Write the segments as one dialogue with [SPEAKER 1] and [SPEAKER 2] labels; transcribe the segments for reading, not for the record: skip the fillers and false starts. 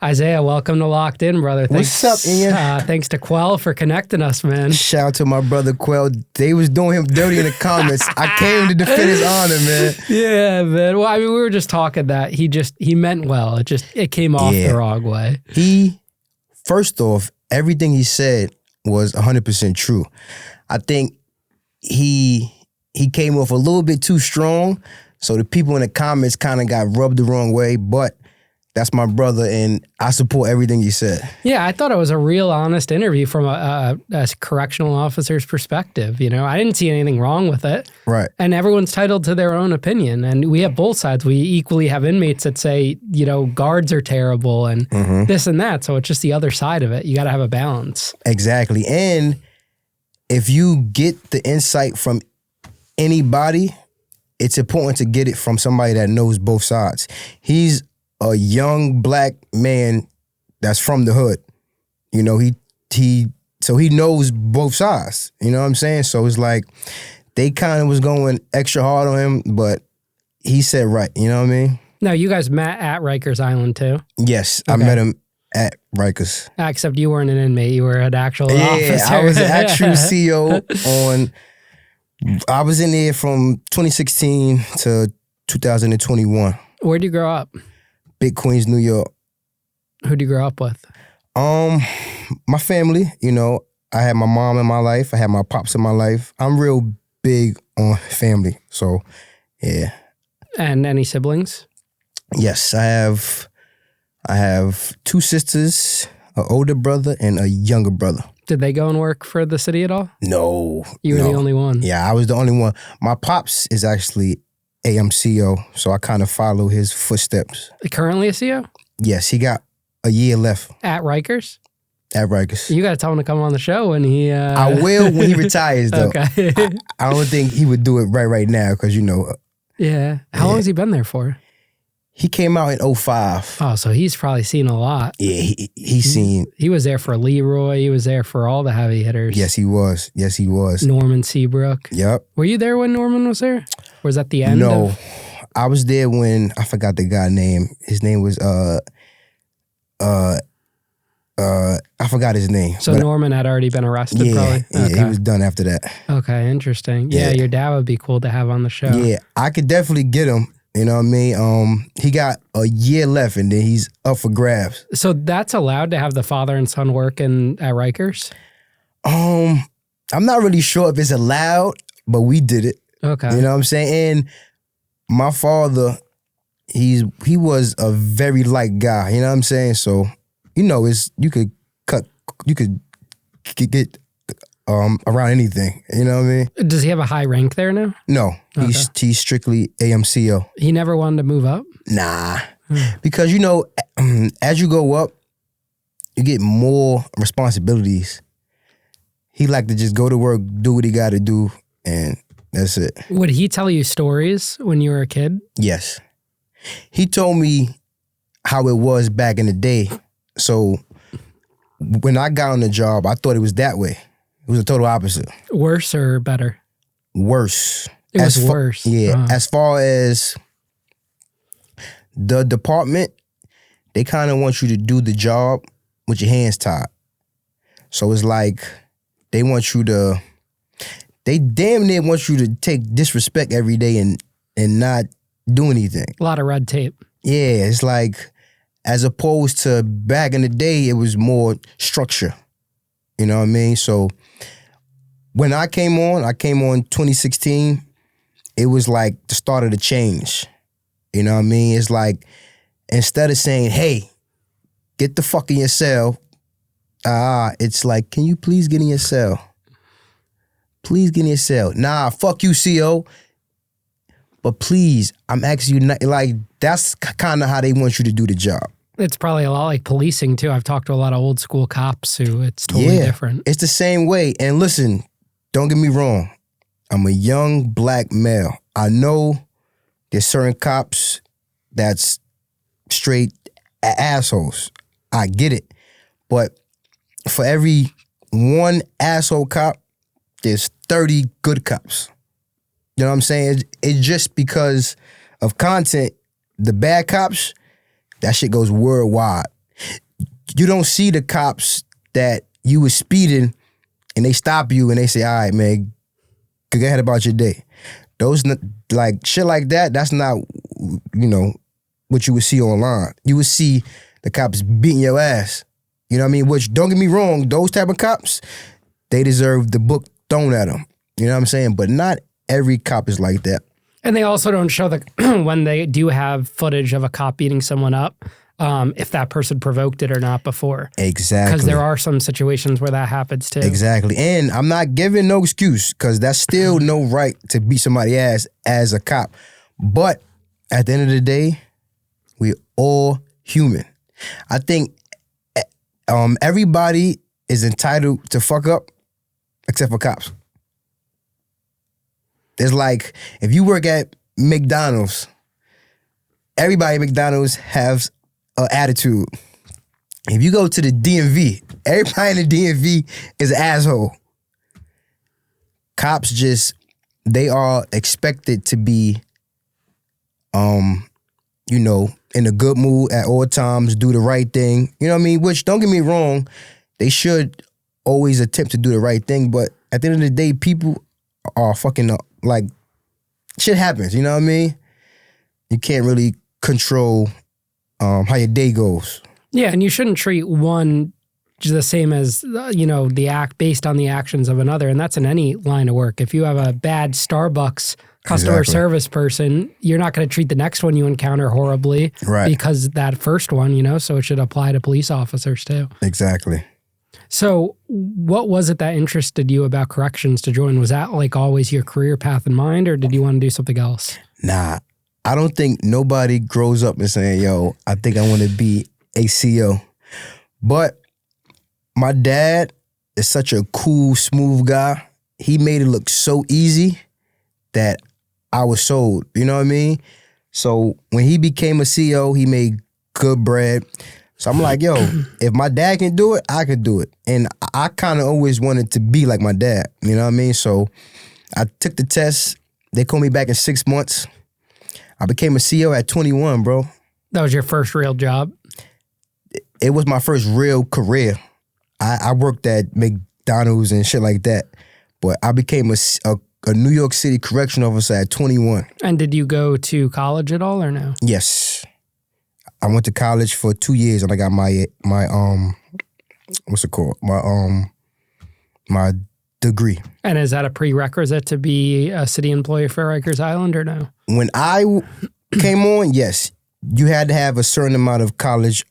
[SPEAKER 1] Isaiah, welcome to Locked In, brother.
[SPEAKER 2] What's up, Ian?
[SPEAKER 1] Thanks to Quell for connecting us, man.
[SPEAKER 2] Shout out to my brother Quell. They was doing him dirty in the comments. I came to defend his honor, man.
[SPEAKER 1] Yeah, man. Well, I mean, we were just talking that he meant well. It came off the wrong way.
[SPEAKER 2] First off, everything he said was 100% true. I think he came off a little bit too strong, so the people in the comments kind of got rubbed the wrong way, but that's my brother, and I support everything he said.
[SPEAKER 1] Yeah, I thought it was a real honest interview from a correctional officer's perspective. You know, I didn't see anything wrong with it.
[SPEAKER 2] Right.
[SPEAKER 1] And everyone's entitled to their own opinion. And we have both sides. We equally have inmates that say, you know, guards are terrible and this and that. So it's just the other side of it. You got to have a balance.
[SPEAKER 2] Exactly. And if you get the insight from anybody, it's important to get it from somebody that knows both sides. He's a young black man that's from the hood. You know, so he knows both sides. You know what I'm saying? So it's like they kind of was going extra hard on him, but he said right. You know what I mean?
[SPEAKER 1] No, you guys met at Rikers Island too?
[SPEAKER 2] Yes,
[SPEAKER 1] okay.
[SPEAKER 2] I met him at Rikers.
[SPEAKER 1] Except you weren't an inmate, you were an actual officer.
[SPEAKER 2] Yeah, I was an actual CO I was in there from 2016 to 2021.
[SPEAKER 1] Where'd you grow up?
[SPEAKER 2] Big Queens, New York.
[SPEAKER 1] Who'd you grow up with?
[SPEAKER 2] My family, you know, I had my mom in my life. I had my pops in my life. I'm real big on family, so yeah.
[SPEAKER 1] And any siblings?
[SPEAKER 2] Yes, I have two sisters, an older brother and a younger brother.
[SPEAKER 1] Did they go and work for the city at all?
[SPEAKER 2] No.
[SPEAKER 1] You were the only one?
[SPEAKER 2] Yeah, I was the only one. My pops is actually AMCO, so I kind of follow his footsteps.
[SPEAKER 1] Currently a CO?
[SPEAKER 2] Yes, he got a year left.
[SPEAKER 1] At Rikers?
[SPEAKER 2] At Rikers.
[SPEAKER 1] You got to tell him to come on the show when he...
[SPEAKER 2] I will when he retires, though.
[SPEAKER 1] Okay.
[SPEAKER 2] I don't think he would do it right now, because, you know...
[SPEAKER 1] Yeah. How long has he been there for?
[SPEAKER 2] He came out in 05.
[SPEAKER 1] Oh, so he's probably seen a lot.
[SPEAKER 2] Yeah, he's seen...
[SPEAKER 1] He was there for Leroy. He was there for all the heavy hitters.
[SPEAKER 2] Yes, he was. Yes, he was.
[SPEAKER 1] Norman Seabrook.
[SPEAKER 2] Yep.
[SPEAKER 1] Were you there when Norman was there? Or was that the end?
[SPEAKER 2] No. I was there when... I forgot the guy's name. His name was... I forgot his name.
[SPEAKER 1] So Norman had already been arrested, probably?
[SPEAKER 2] Yeah, he was done after that.
[SPEAKER 1] Okay, interesting. Yeah, your dad would be cool to have on the show.
[SPEAKER 2] Yeah, I could definitely get him. You know what I mean? He got a year left, and then he's up for grabs.
[SPEAKER 1] So that's allowed to have the father and son work at Rikers?
[SPEAKER 2] I'm not really sure if it's allowed, but we did it.
[SPEAKER 1] Okay.
[SPEAKER 2] You know what I'm saying? And my father, he was a very light guy. You know what I'm saying? So, you know, you could get around anything. You know what I mean?
[SPEAKER 1] Does he have a high rank there now?
[SPEAKER 2] No, he's strictly AMCO.
[SPEAKER 1] He never wanted to move up?
[SPEAKER 2] Nah, because, you know, as you go up, you get more responsibilities. He like to just go to work, do what he got to do, and that's it.
[SPEAKER 1] Would he tell you stories when you were a kid?
[SPEAKER 2] Yes. He told me how it was back in the day. So when I got on the job, I thought it was that way. It was the total opposite.
[SPEAKER 1] Worse or better?
[SPEAKER 2] Worse.
[SPEAKER 1] It was worse.
[SPEAKER 2] Yeah. As far as the department, they kind of want you to do the job with your hands tied. So it's like they damn near want you to take disrespect every day and not do anything.
[SPEAKER 1] A lot of red tape.
[SPEAKER 2] Yeah, it's like, as opposed to back in the day, it was more structure. You know what I mean? So when I came on 2016, it was like the start of the change. You know what I mean? It's like, instead of saying, hey, get the fuck in your cell, it's like, can you please get in your cell? Please get in your cell. Nah, fuck you, CO. But please, I'm asking you, like, that's kind of how they want you to do the job.
[SPEAKER 1] It's probably a lot like policing, too. I've talked to a lot of old school cops who it's totally different.
[SPEAKER 2] It's the same way. And listen, don't get me wrong. I'm a young black male. I know there's certain cops that's straight assholes. I get it. But for every one asshole cop, there's 30 good cops. You know what I'm saying? It's just because of content, the bad cops, that shit goes worldwide. you don't see the cops that you was speeding and they stop you and they say, all right, man, go ahead about your day. Those, like, shit like that, that's not, what you would see online. You would see the cops beating your ass. You know what I mean? Which, don't get me wrong, those type of cops, they deserve the book thrown at them. You know what I'm saying? But not every cop is like that.
[SPEAKER 1] And they also don't show when they do have footage of a cop beating someone up, if that person provoked it or not before.
[SPEAKER 2] Exactly.
[SPEAKER 1] Because there are some situations where that happens too.
[SPEAKER 2] Exactly. And I'm not giving no excuse, because that's still no right to beat somebody's ass as a cop. But at the end of the day, we're all human. I think everybody is entitled to fuck up except for cops. It's like, if you work at McDonald's, everybody at McDonald's has an attitude. If you go to the DMV, everybody in the DMV is an asshole. Cops they are expected to be, in a good mood at all times, do the right thing. You know what I mean? Which, don't get me wrong, they should always attempt to do the right thing, but at the end of the day, people are fucking up. Like, shit happens, you know what I mean? You can't really control how your day goes.
[SPEAKER 1] Yeah, and you shouldn't treat one the same as, the act based on the actions of another, and that's in any line of work. If you have a bad Starbucks customer service person, you're not going to treat the next one you encounter horribly,
[SPEAKER 2] right? Because
[SPEAKER 1] that first one, so it should apply to police officers too.
[SPEAKER 2] Exactly.
[SPEAKER 1] So what was it that interested you about corrections to join? Was that like always your career path in mind, or did you want to do something else?
[SPEAKER 2] Nah, I don't think nobody grows up and saying, yo, I think I want to be a CO. But my dad is such a cool, smooth guy. He made it look so easy that I was sold. You know what I mean? So when he became a CO, he made good bread. So I'm like, yo, if my dad can do it, I could do it. And I kind of always wanted to be like my dad. You know what I mean? So I took the test. They called me back in 6 months. I became a CO at 21, bro.
[SPEAKER 1] That was your first real job?
[SPEAKER 2] It was my first real career. I worked at McDonald's and shit like that. But I became a New York City correctional officer at 21.
[SPEAKER 1] And did you go to college at all or no?
[SPEAKER 2] Yes. I went to college for 2 years and I got my what's it called? My degree.
[SPEAKER 1] And is that a prerequisite to be a city employee for Rikers Island or no?
[SPEAKER 2] When I came on, yes. You had to have a certain amount of college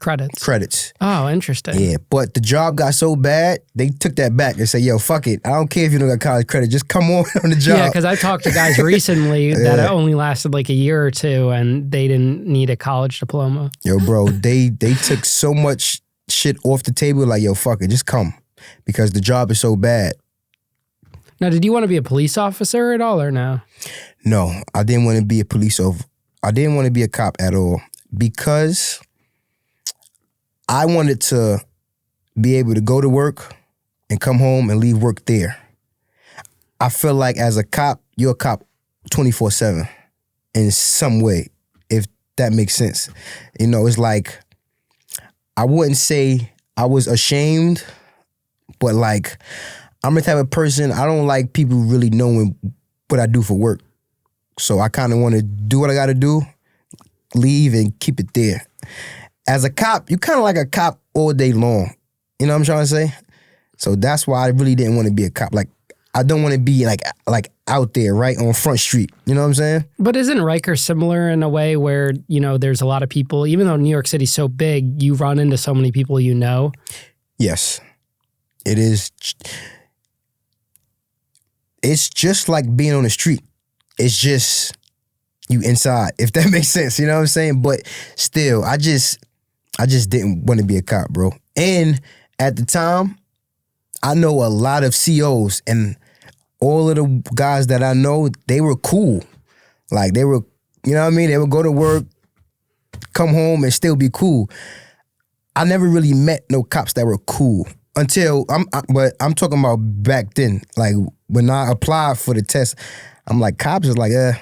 [SPEAKER 2] credits.
[SPEAKER 1] Oh, interesting.
[SPEAKER 2] Yeah, but the job got so bad, they took that back and said, yo, fuck it. I don't care if you don't got college credit. Just come on the job.
[SPEAKER 1] Yeah, because I talked to guys recently that it only lasted like a year or two and they didn't need a college diploma.
[SPEAKER 2] Yo, bro, they took so much shit off the table, like, yo, fuck it, just come. Because the job is so bad.
[SPEAKER 1] Now, did you want to be a police officer at all or no?
[SPEAKER 2] No, I didn't want to be a police officer. I didn't want to be a cop at all because I wanted to be able to go to work and come home and leave work there. I feel like as a cop, you're a cop 24/7 in some way, if that makes sense. It's like, I wouldn't say I was ashamed, but like, I'm the type of person, I don't like people really knowing what I do for work. So I kind of want to do what I got to do, leave and keep it there. As a cop, you kind of like a cop all day long. You know what I'm trying to say? So that's why I really didn't want to be a cop. Like, I don't want to be like out there, right on Front Street. You know what I'm saying?
[SPEAKER 1] But isn't Rikers similar in a way where, there's a lot of people, even though New York City's so big, you run into so many people you know?
[SPEAKER 2] Yes. It is. It's just like being on the street. It's just you inside, if that makes sense. You know what I'm saying? But still, I just didn't want to be a cop, bro. And at the time, I know a lot of COs, and all of the guys that I know, they were cool. Like, they were, you know what I mean? They would go to work, come home, and still be cool. I never really met no cops that were cool until, but I'm talking about back then. Like, when I applied for the test, I'm like, cops is like, you know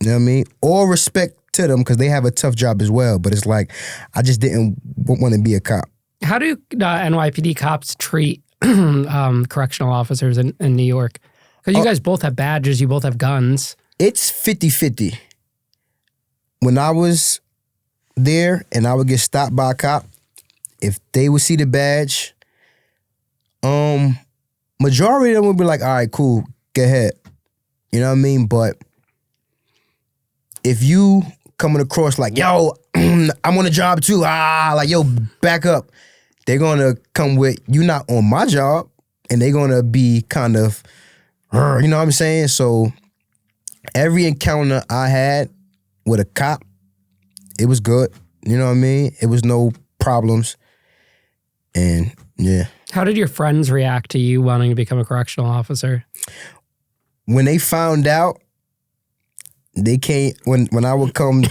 [SPEAKER 2] what I mean? All respect to them because they have a tough job as well. But it's like, I just didn't want to be a cop.
[SPEAKER 1] How do NYPD cops treat correctional officers in New York? Because you guys both have badges, you both have guns. It's
[SPEAKER 2] 50-50. When I was there and I would get stopped by a cop, if they would see the badge, majority of them would be like, all right, cool, go ahead. You know what I mean? But if you coming across like, yo, I'm on a job too, like, yo, back up, they're going to come with, you not on my job, and they're going to be kind of, you know what I'm saying? So every encounter I had with a cop, it was good. You know what I mean? It was no problems. And yeah.
[SPEAKER 1] How did your friends react to you wanting to become a correctional officer?
[SPEAKER 2] When they found out, they came, when I would come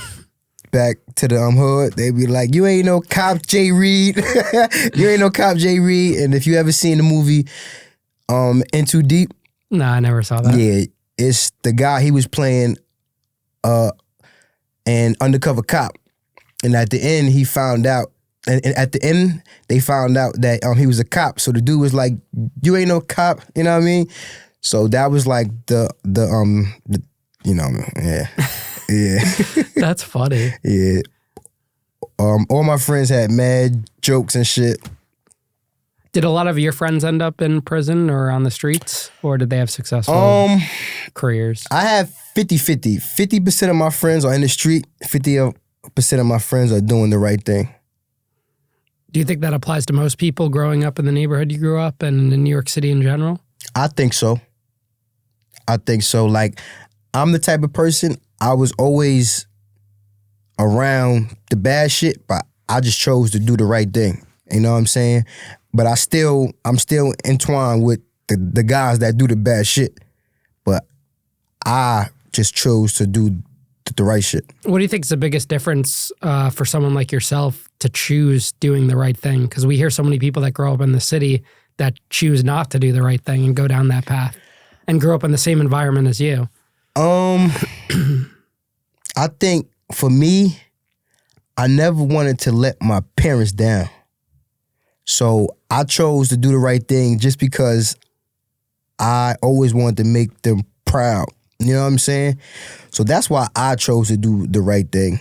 [SPEAKER 2] back to the hood, they'd be like, you ain't no cop Jay Reed. You ain't no cop Jay Reed. And if you ever seen the movie In Too Deep.
[SPEAKER 1] No, I never saw that.
[SPEAKER 2] Yeah, it's the guy, he was playing an undercover cop. And at the end, he found out, and at the end, they found out that he was a cop. So the dude was like, you ain't no cop, you know what I mean? So that was like the you know, yeah. Yeah.
[SPEAKER 1] That's funny.
[SPEAKER 2] Yeah. All my friends had mad jokes and shit.
[SPEAKER 1] Did a lot of your friends end up in prison or on the streets? Or did they have successful careers?
[SPEAKER 2] I have 50-50. 50% of my friends are in the street. 50% of my friends are doing the right thing.
[SPEAKER 1] Do you think that applies to most people growing up in the neighborhood you grew up and in New York City in general?
[SPEAKER 2] I think so. Like, I'm the type of person, I was always around the bad shit, but I just chose to do the right thing. You know what I'm saying? But I'm still entwined with the guys that do the bad shit. But I just chose to do the right shit.
[SPEAKER 1] What do you think is the biggest difference for someone like yourself to choose doing the right thing? Because we hear so many people that grow up in the city that choose not to do the right thing and go down that path and grow up in the same environment as you.
[SPEAKER 2] I think for me, I never wanted to let my parents down. So I chose to do the right thing just because I always wanted to make them proud. You know what I'm saying? So that's why I chose to do the right thing.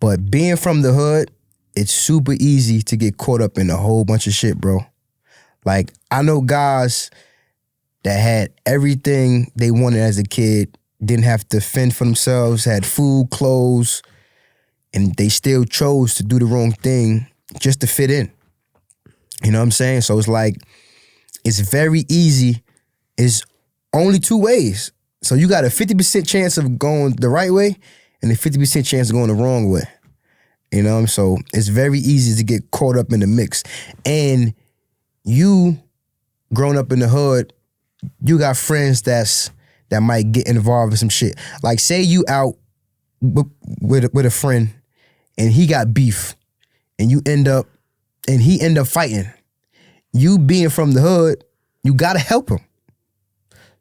[SPEAKER 2] But being from the hood, it's super easy to get caught up in a whole bunch of shit, bro. Like, I know guys that had everything they wanted as a kid, didn't have to fend for themselves, had food, clothes, and they still chose to do the wrong thing just to fit in. You know what I'm saying? So it's like, it's very easy. It's only two ways. So you got a 50% chance of going the right way and a 50% chance of going the wrong way. You know? So it's very easy to get caught up in the mix. And you, growing up in the hood, you got friends that might get involved in some shit. Like, say you out with a friend and he got beef and he end up fighting. You being from the hood, you gotta help him.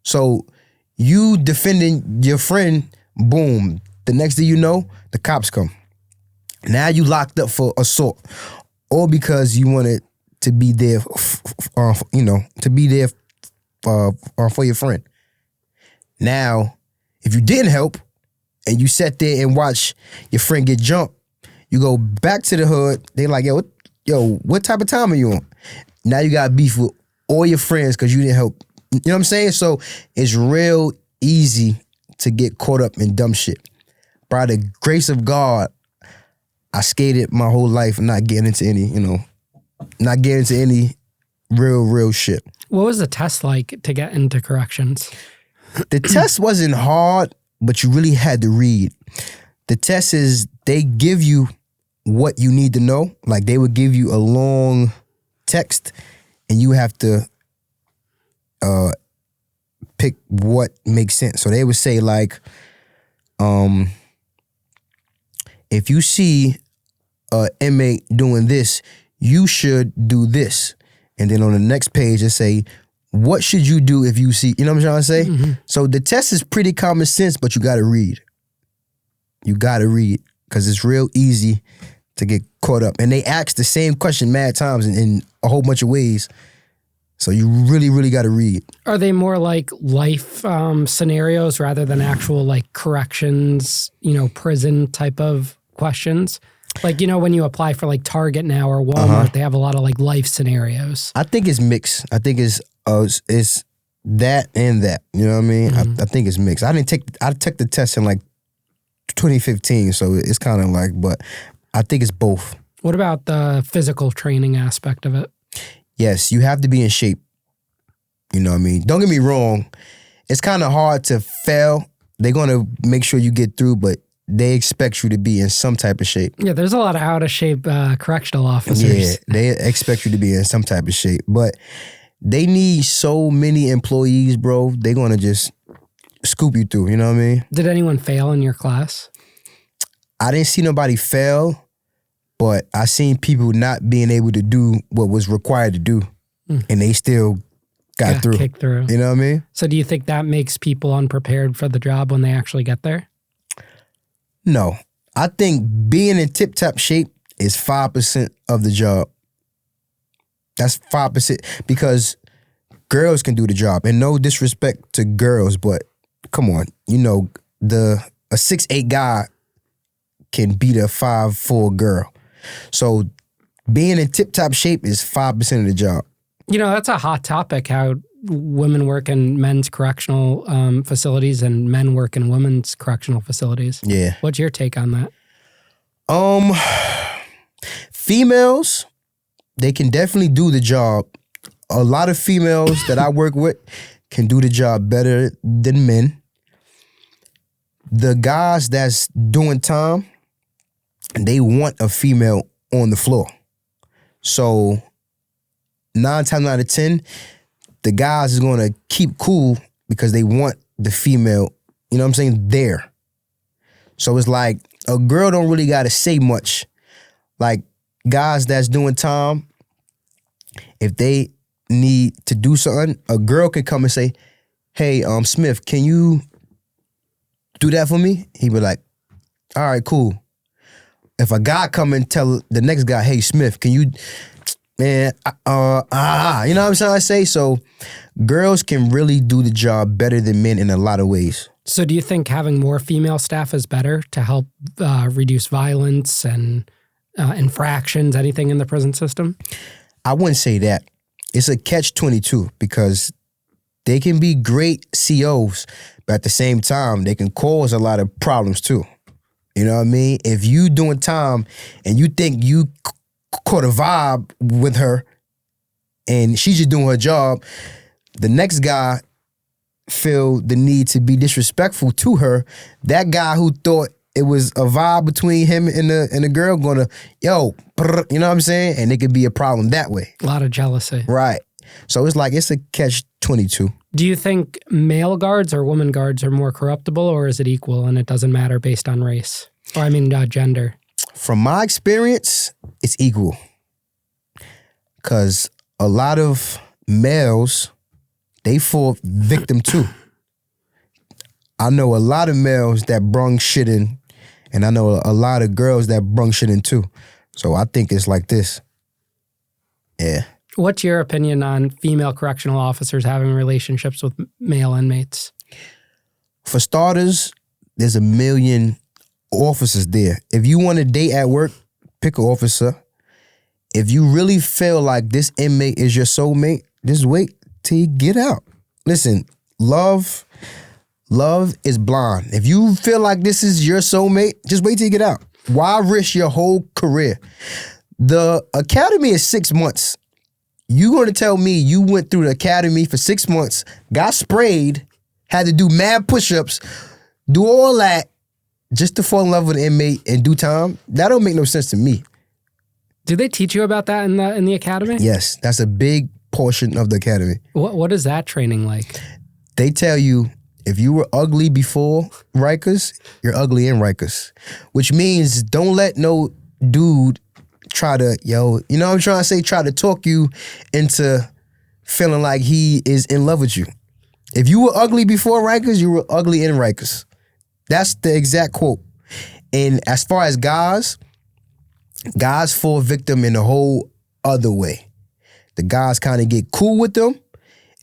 [SPEAKER 2] So you defending your friend, boom, the next thing you know, the cops come. Now you locked up for assault, all because you wanted to be there, for your friend. Now, if you didn't help and you sat there and watch your friend get jumped, you go back to the hood. They like, yo, what type of time are you on? Now you got beef with all your friends because you didn't help. You know what I'm saying? So it's real easy to get caught up in dumb shit. By the grace of God, I skated my whole life not getting into any real shit.
[SPEAKER 1] What was the test like to get into corrections?
[SPEAKER 2] The test wasn't hard, but you really had to read. The test is, they give you what you need to know. Like, they would give you a long text and you have to pick what makes sense. So they would say, like, if you see an inmate doing this, you should do this. And then on the next page, they say, what should you do if you see, you know what I'm trying to say? Mm-hmm. So the test is pretty common sense, but you got to read. You gotta read because it's real easy to get caught up. And they ask the same question mad times in a whole bunch of ways. So you really, really gotta read.
[SPEAKER 1] Are they more like life scenarios rather than actual like corrections, prison type of questions? Like, when you apply for like Target now or Walmart, they have a lot of like life scenarios.
[SPEAKER 2] I think it's mixed. I think it's that and that. You know what I mean? Mm-hmm. I think it's mixed. I took the test in like 2015, so it's kind of like, but I think it's both.
[SPEAKER 1] What about the physical training aspect of it?
[SPEAKER 2] Yes, you have to be in shape. You know what I mean? Don't get me wrong. It's kind of hard to fail. They're going to make sure you get through, but they expect you to be in some type of shape.
[SPEAKER 1] Yeah, there's a lot of out-of-shape correctional officers.
[SPEAKER 2] Yeah, they expect you to be in some type of shape. But they need so many employees, bro. They're going to just scoop you through, you know what I mean?
[SPEAKER 1] Did anyone fail in your class?
[SPEAKER 2] I didn't see nobody fail, but I seen people not being able to do what was required to do, and they still got through.
[SPEAKER 1] Kicked through.
[SPEAKER 2] You know what I mean?
[SPEAKER 1] So do you think that makes people unprepared for the job when they actually get there?
[SPEAKER 2] No. I think being in tip-top shape is 5% of the job. That's 5% because girls can do the job. And no disrespect to girls, but come on. A 6'8" guy can beat a 5'4" girl. So being in tip-top shape is 5% of the job.
[SPEAKER 1] That's a hot topic, how women work in men's correctional facilities and men work in women's correctional facilities.
[SPEAKER 2] Yeah.
[SPEAKER 1] What's your take on that?
[SPEAKER 2] Females, they can definitely do the job. A lot of females that I work with can do the job better than men. The guys that's doing time, they want a female on the floor. So 9 times out of 10, the guys is going to keep cool because they want the female, you know what I'm saying, there. So it's like a girl don't really got to say much. Like guys that's doing time, if they need to do something, a girl can come and say, hey, Smith, can you do that for me? He be like, all right, cool. If a guy come and tell the next guy, hey, Smith, can you, man, you know what I'm trying to say? So girls can really do the job better than men in a lot of ways.
[SPEAKER 1] So do you think having more female staff is better to help reduce violence and infractions, anything in the prison system?
[SPEAKER 2] I wouldn't say that. It's a catch-22 because they can be great COs, but at the same time, they can cause a lot of problems too. You know what I mean? If you doing time and you think you caught a vibe with her and she's just doing her job, the next guy feel the need to be disrespectful to her. That guy who thought it was a vibe between him and the girl gonna, you know what I'm saying? And it could be a problem that way.
[SPEAKER 1] A lot of jealousy.
[SPEAKER 2] Right. So it's like, it's a catch-22.
[SPEAKER 1] Do you think male guards or women guards are more corruptible, or is it equal and it doesn't matter based on race? Or gender?
[SPEAKER 2] From my experience, it's equal. Because a lot of males, they fall victim too. I know a lot of males that brung shit in, and I know a lot of girls that brung shit in too. So I think it's like this. Yeah.
[SPEAKER 1] What's your opinion on female correctional officers having relationships with male inmates?
[SPEAKER 2] For starters, there's a million officers there. If you want to date at work, pick an officer. If you really feel like this inmate is your soulmate, just wait till you get out. Listen, love is blind. If you feel like this is your soulmate, just wait till you get out. Why risk your whole career? The academy is 6 months. You going to tell me you went through the academy for 6 months, got sprayed, had to do mad push-ups, do all that just to fall in love with an inmate and do time? That don't make no sense to me.
[SPEAKER 1] Do they teach you about that in the academy?
[SPEAKER 2] Yes, that's a big portion of the academy.
[SPEAKER 1] What is that training like?
[SPEAKER 2] They tell you if you were ugly before Rikers, you're ugly in Rikers, which means don't let no dude try to, you know what I'm trying to say, try to talk you into feeling like he is in love with you. If you were ugly before Rikers, you were ugly in Rikers. That's the exact quote. And as far as guys fall victim in a whole other way. The guys kind of get cool with them,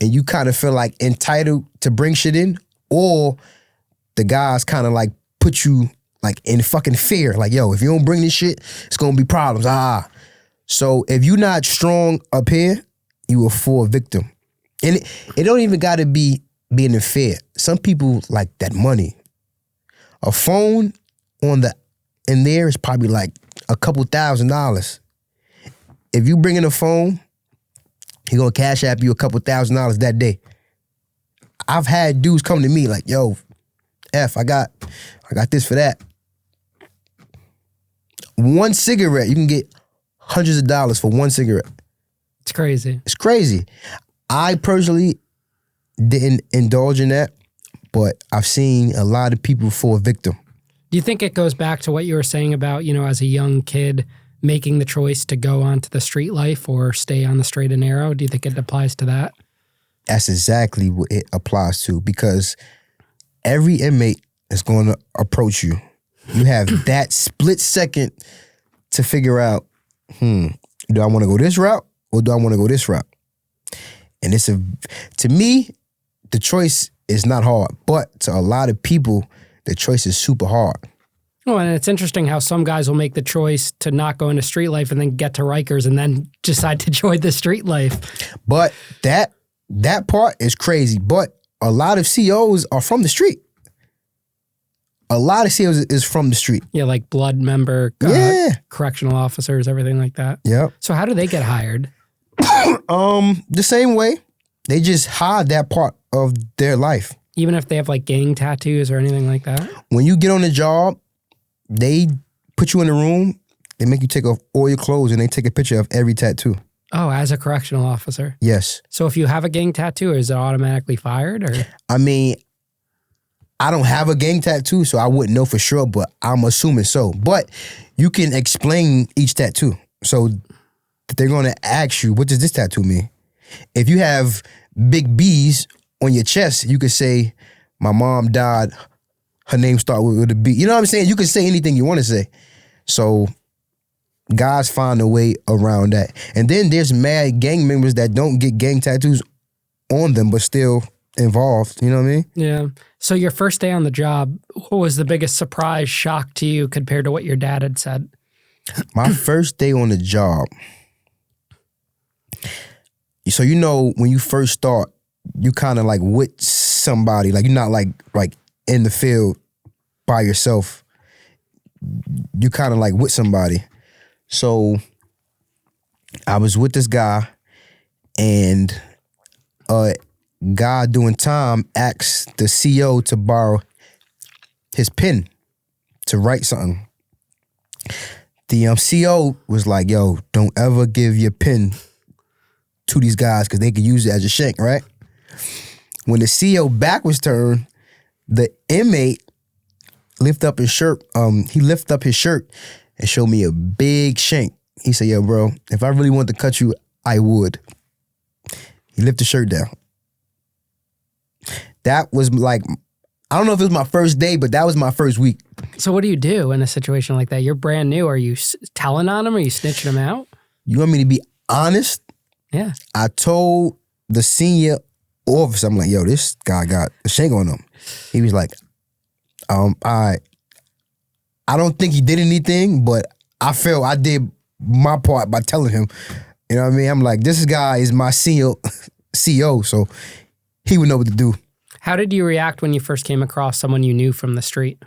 [SPEAKER 2] and you kind of feel like entitled to bring shit in, or the guys kind of like put you like in fucking fear. Like, yo, if you don't bring this shit, it's gonna be problems. So if you're not strong up here, you will fall victim. And it don't even gotta be being in fear. Some people like that money. A phone in there is probably like a couple $1,000s. If you bring in a phone, he gonna cash app you a couple $1,000s that day. I've had dudes come to me like, yo, F, I got this for that. One cigarette, you can get hundreds of dollars for one cigarette.
[SPEAKER 1] It's crazy.
[SPEAKER 2] It's crazy. I personally didn't indulge in that, but I've seen a lot of people fall victim.
[SPEAKER 1] Do you think it goes back to what you were saying about, as a young kid, making the choice to go onto the street life or stay on the straight and narrow? Do you think it applies to that?
[SPEAKER 2] That's exactly what it applies to, because every inmate is going to approach you. You have that split second to figure out, do I want to go this route or do I want to go this route? And to me, the choice is not hard, but to a lot of people, the choice is super hard.
[SPEAKER 1] Oh, and it's interesting how some guys will make the choice to not go into street life and then get to Rikers and then decide to join the street life.
[SPEAKER 2] But that part is crazy. But a lot of COs are from the street. A lot of COs is from the street.
[SPEAKER 1] Yeah, like blood member, correctional officers, everything like that.
[SPEAKER 2] Yeah.
[SPEAKER 1] So how do they get hired?
[SPEAKER 2] The same way. They just hide that part of their life.
[SPEAKER 1] Even if they have like gang tattoos or anything like that?
[SPEAKER 2] When you get on the job, they put you in a room, they make you take off all your clothes, and they take a picture of every tattoo.
[SPEAKER 1] Oh, as a correctional officer?
[SPEAKER 2] Yes.
[SPEAKER 1] So if you have a gang tattoo, is it automatically fired? Or?
[SPEAKER 2] I mean, I don't have a gang tattoo, so I wouldn't know for sure, but I'm assuming so. But you can explain each tattoo. So they're going to ask you, what does this tattoo mean? If you have big B's on your chest, you could say, my mom died, her name started with a B. You know what I'm saying? You can say anything you want to say. So guys find a way around that. And then there's mad gang members that don't get gang tattoos on them, but still involved. You know what I mean?
[SPEAKER 1] Yeah. So your first day on the job, what was the biggest surprise, shock to you compared to what your dad had said?
[SPEAKER 2] My first day on the job. So when you first start, you kind of like with somebody. Like you're not like in the field by yourself. You kind of like with somebody. So I was with this guy, and a guy doing time asked the CO to borrow his pen to write something. The CO was like, yo, don't ever give your pen to these guys because they could use it as a shank, right? When the CO back was turned, the inmate lift up his shirt. He lifted up his shirt and showed me a big shank. He said, yo, bro, if I really wanted to cut you, I would. He lifted the shirt down. That was like, I don't know if it was my first day, but that was my first week.
[SPEAKER 1] So what do you do in a situation like that? You're brand new. Are you telling on them? Are you snitching them out?
[SPEAKER 2] You want me to be honest?
[SPEAKER 1] Yeah.
[SPEAKER 2] I told the senior officer, I'm like, yo, this guy got a shank on him. He was like, I don't think he did anything, but I felt I did my part by telling him. You know what I mean? I'm like, this guy is my senior CO, so he would know what to do.
[SPEAKER 1] How did you react when you first came across someone you knew from the street?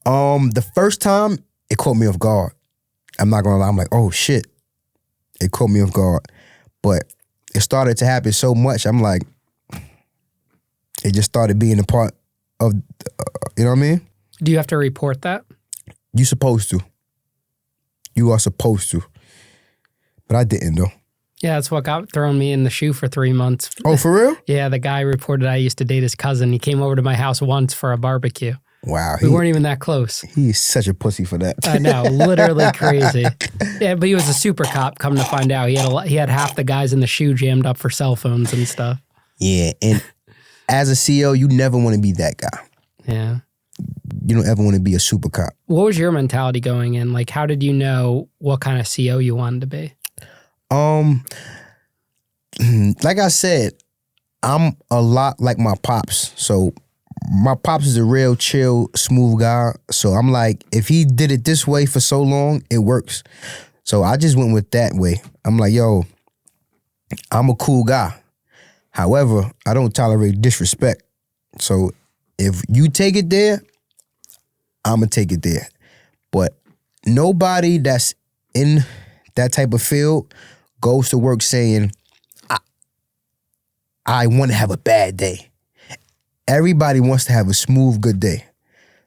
[SPEAKER 2] The first time, it caught me off guard. I'm not gonna lie, I'm like, oh shit. It caught me off guard. But it started to happen so much, I'm like, it just started being a part of, you know what I mean?
[SPEAKER 1] Do you have to report that?
[SPEAKER 2] You supposed to. You are supposed to. But I didn't though.
[SPEAKER 1] Yeah, that's what got thrown me in the shoe for 3 months.
[SPEAKER 2] Oh, for real?
[SPEAKER 1] Yeah, the guy reported I used to date his cousin. He came over to my house once for a barbecue.
[SPEAKER 2] Wow.
[SPEAKER 1] We weren't even that close.
[SPEAKER 2] He's such a pussy for that.
[SPEAKER 1] I know, literally crazy. Yeah, but he was a super cop, come to find out. He had half the guys in the shoe jammed up for cell phones and stuff.
[SPEAKER 2] Yeah, and as a CO, you never want to be that guy.
[SPEAKER 1] Yeah.
[SPEAKER 2] you don't ever want to be a super cop.
[SPEAKER 1] What was your mentality going in? Like, how did you know what kind of CO you wanted to be?
[SPEAKER 2] Like I said, I'm a lot like my pops. So my pops is a real chill, smooth guy. So I'm like, if he did it this way for so long, it works. So I just went with that way. I'm like, yo, I'm a cool guy. However, I don't tolerate disrespect. So if you take it there, I'm going to take it there. But nobody that's in that type of field goes to work saying, I want to have a bad day. Everybody wants to have a smooth, good day.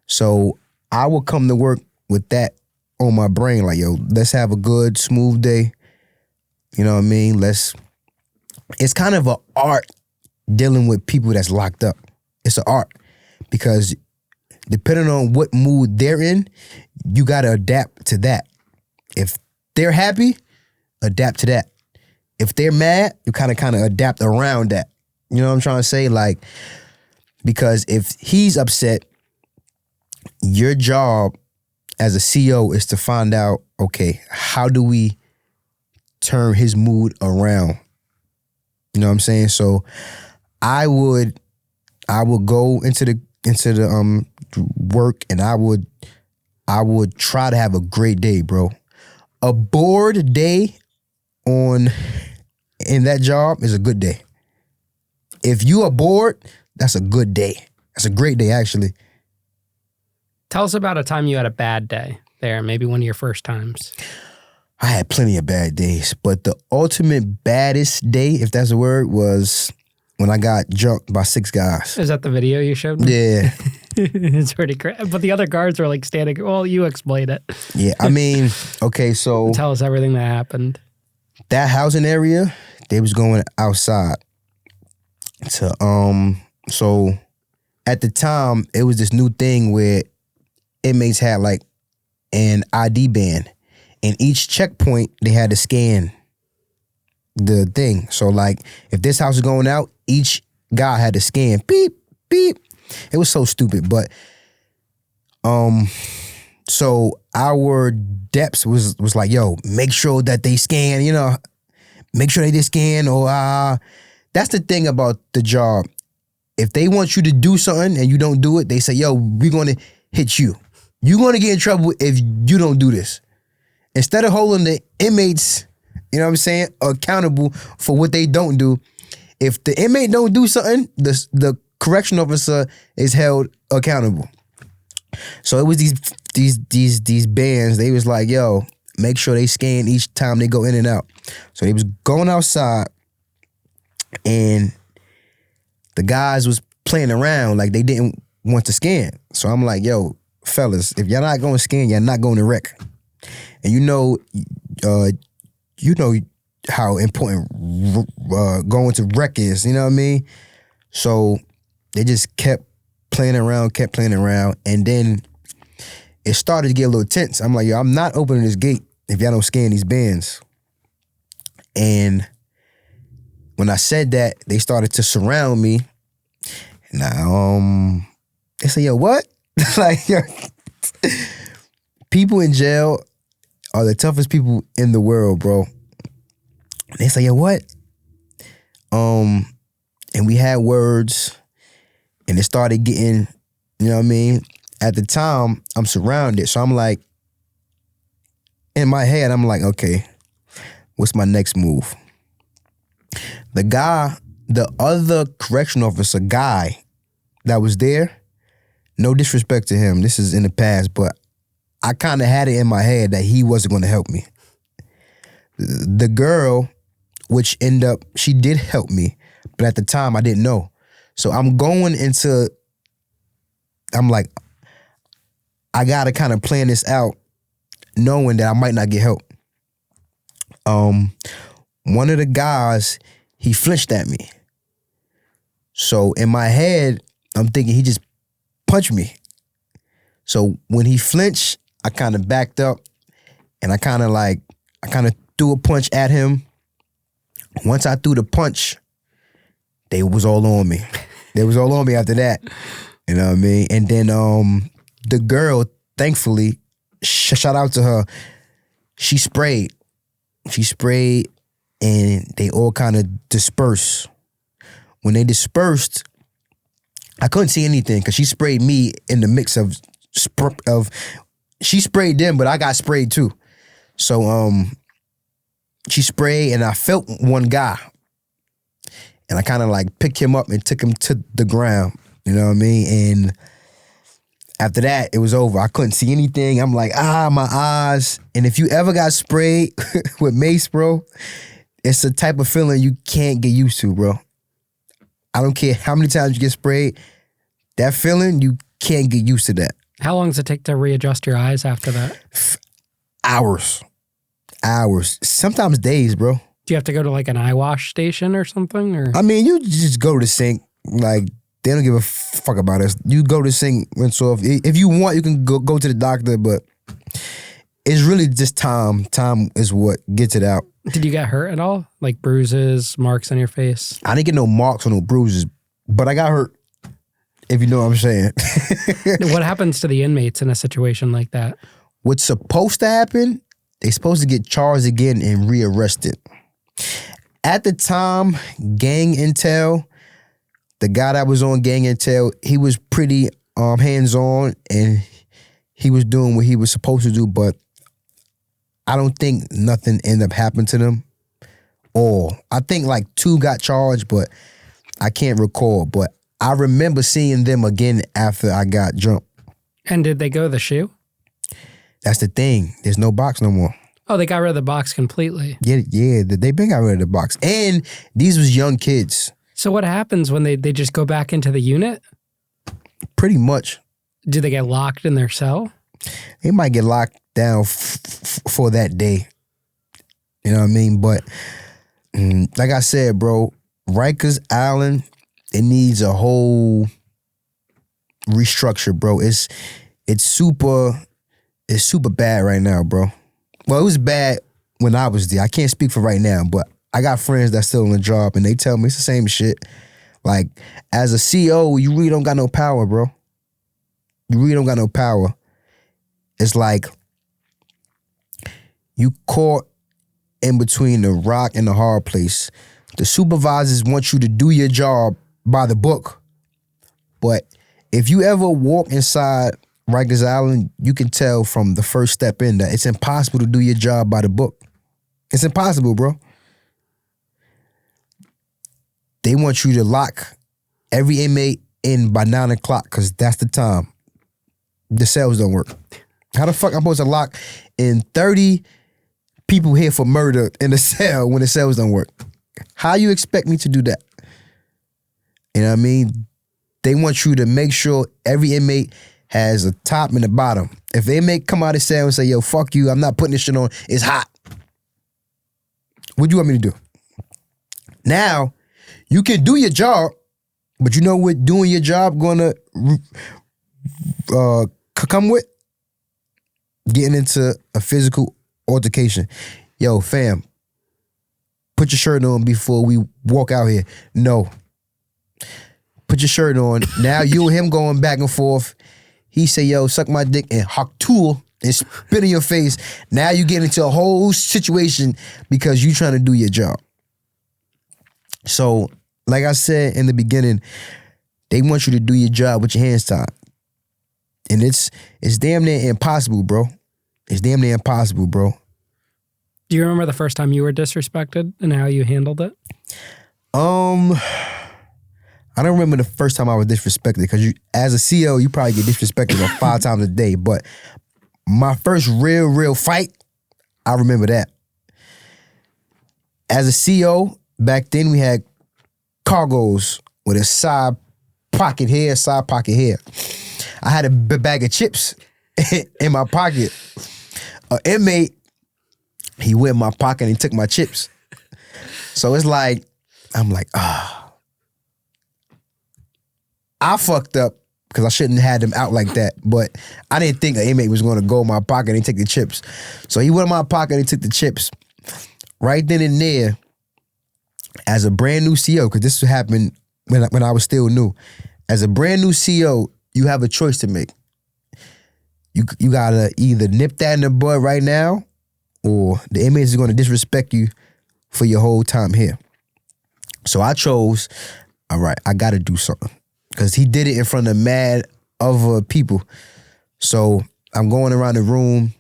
[SPEAKER 2] So I will come to work with that on my brain, like, yo, let's have a good, smooth day. You know what I mean? It's kind of an art dealing with people that's locked up. It's an art because depending on what mood they're in, you got to adapt to that. If they're happy, adapt to that. If they're mad, you kind of adapt around that. You know what I'm trying to say? Like, because if he's upset, your job as a CO is to find out, okay, how do we turn his mood around? You know what I'm saying? So I would go into the work and I would try to have a great day, bro. A bored day in that job is a good day. If you are bored, that's a good day. That's a great day, actually.
[SPEAKER 1] Tell us about a time you had a bad day there, maybe one of your first times.
[SPEAKER 2] I had plenty of bad days, but the ultimate baddest day, if that's a word, was when I got jumped by 6 guys.
[SPEAKER 1] Is that the video you showed me?
[SPEAKER 2] Yeah.
[SPEAKER 1] It's pretty crazy. But the other guards were like standing, well, you explain it.
[SPEAKER 2] Yeah, I mean, okay, so...
[SPEAKER 1] Tell us everything that happened.
[SPEAKER 2] That housing area, they was going outside. So at the time, it was this new thing where inmates had like an ID band. And each checkpoint, they had to scan the thing. So like, if this house is going out, each guy had to scan. Beep, beep. It was so stupid. But, so our depths was like, yo, make sure that they scan, you know, make sure they did scan or, that's the thing about the job. If they want you to do something and you don't do it, they say, yo, we're going to hit you. You're going to get in trouble if you don't do this. Instead of holding the inmates, you know what I'm saying, accountable for what they don't do, if the inmate don't do something, the correction officer is held accountable. So it was these bands, they was like, yo, make sure they scan each time they go in and out. So they was going outside and the guys was playing around like they didn't want to scan. So I'm like, yo, fellas, if y'all not going to scan, y'all not going to wreck. And you know how important going to rec is, you know what I mean? So they just kept playing around, and then it started to get a little tense. I'm like, yo, I'm not opening this gate if y'all don't scan these bands. And when I said that, they started to surround me. And they say, yo, what? Like, yo, people in jail are the toughest people in the world, bro. They say, yo, what? And we had words, and it started getting, you know what I mean? At the time, I'm surrounded, so I'm like, in my head, I'm like, okay, what's my next move? The other correctional officer guy that was there, no disrespect to him, this is in the past, but I kind of had it in my head that he wasn't going to help me. The girl, which she did help me, but at the time I didn't know. So I'm like, I got to kind of plan this out knowing that I might not get help. One of the guys, he flinched at me. So in my head, I'm thinking he just punched me. So when he flinched, I kind of backed up and I kind of threw a punch at him. Once I threw the punch, they was all on me. They was all on me after that. You know what I mean? And then the girl, thankfully, shout out to her, she sprayed. She sprayed and they all kind of dispersed. When they dispersed, I couldn't see anything because she sprayed me in the mix of she sprayed them, but I got sprayed too. So she sprayed and I felt one guy. And I kind of like picked him up and took him to the ground. You know what I mean? And after that, it was over. I couldn't see anything. I'm like, my eyes. And if you ever got sprayed with Mace, bro, it's a type of feeling you can't get used to, bro. I don't care how many times you get sprayed. That feeling, you can't get used to that.
[SPEAKER 1] How long does it take to readjust your eyes after that?
[SPEAKER 2] Hours. Sometimes days, bro.
[SPEAKER 1] Do you have to go to like an eye wash station or something? Or
[SPEAKER 2] I mean, you just go to the sink. Like, they don't give a fuck about us. You go to the sink, rinse off. If you want, you can go to the doctor, but it's really just time. Time is what gets it out.
[SPEAKER 1] Did you get hurt at all? Like bruises, marks on your face?
[SPEAKER 2] I didn't get no marks or no bruises, but I got hurt, if you know what I'm saying.
[SPEAKER 1] What happens to the inmates in a situation like that?
[SPEAKER 2] What's supposed to happen, they're supposed to get charged again and rearrested. At the time, gang intel, the guy that was on gang intel, he was pretty hands-on and he was doing what he was supposed to do, but I don't think nothing ended up happening to them. Or I think like 2 got charged, but I can't recall. But I remember seeing them again after I got jumped.
[SPEAKER 1] And did they go the shoe?
[SPEAKER 2] That's the thing. There's no box no more.
[SPEAKER 1] Oh, they got rid of the box completely.
[SPEAKER 2] Yeah, they been got rid of the box. And these was young kids.
[SPEAKER 1] So what happens when they just go back into the unit?
[SPEAKER 2] Pretty much.
[SPEAKER 1] Do they get locked in their cell?
[SPEAKER 2] They might get locked down for that day. You know what I mean? But like I said, bro, Rikers Island, it needs a whole restructure, bro. It's super bad right now, bro. Well, it was bad when I was there. I can't speak for right now, but I got friends that's still on the job and they tell me it's the same shit. Like, as a CO, you really don't got no power, bro. You really don't got no power. It's like you caught in between the rock and the hard place. The supervisors want you to do your job by the book. But if you ever walk inside Rikers Island, you can tell from the first step in that it's impossible to do your job by the book. It's impossible, bro. They want you to lock every inmate in by 9 o'clock because that's the time. The cells don't work. How the fuck I'm supposed to lock in 30 people here for murder in the cell when the cells don't work? How you expect me to do that? You know what I mean? They want you to make sure every inmate has a top and a bottom. If the inmate come out of the cell and say, yo, fuck you, I'm not putting this shit on, it's hot. What do you want me to do? Now, you can do your job, but you know what doing your job gonna come with? Getting into a physical altercation. Yo, fam, put your shirt on before we walk out here. No. Put your shirt on. Now you and him going back and forth. He say, yo, suck my dick and haktul and spit in your face. Now you get into a whole situation because you trying to do your job. So, like I said in the beginning, they want you to do your job with your hands tied. And it's damn near impossible, bro. It's damn near impossible, bro.
[SPEAKER 1] Do you remember the first time you were disrespected and how you handled it?
[SPEAKER 2] I don't remember the first time I was disrespected because as a CO, you probably get disrespected like 5 times a day. But my first real fight, I remember that. As a CO, back then we had cargos with a side pocket here. I had a bag of chips in my pocket. An inmate, he went in my pocket and he took my chips. So it's like, I'm like, I fucked up because I shouldn't have had them out like that. But I didn't think an inmate was going to go in my pocket and take the chips. So he went in my pocket and he took the chips. Right then and there, as a brand new CO, because this happened when I was still new. As a brand new CO, you have a choice to make. you gotta either nip that in the bud right now, or the inmates are gonna disrespect you for your whole time here. So I chose, all right, I gotta do something. Because he did it in front of mad other people. So I'm going around the room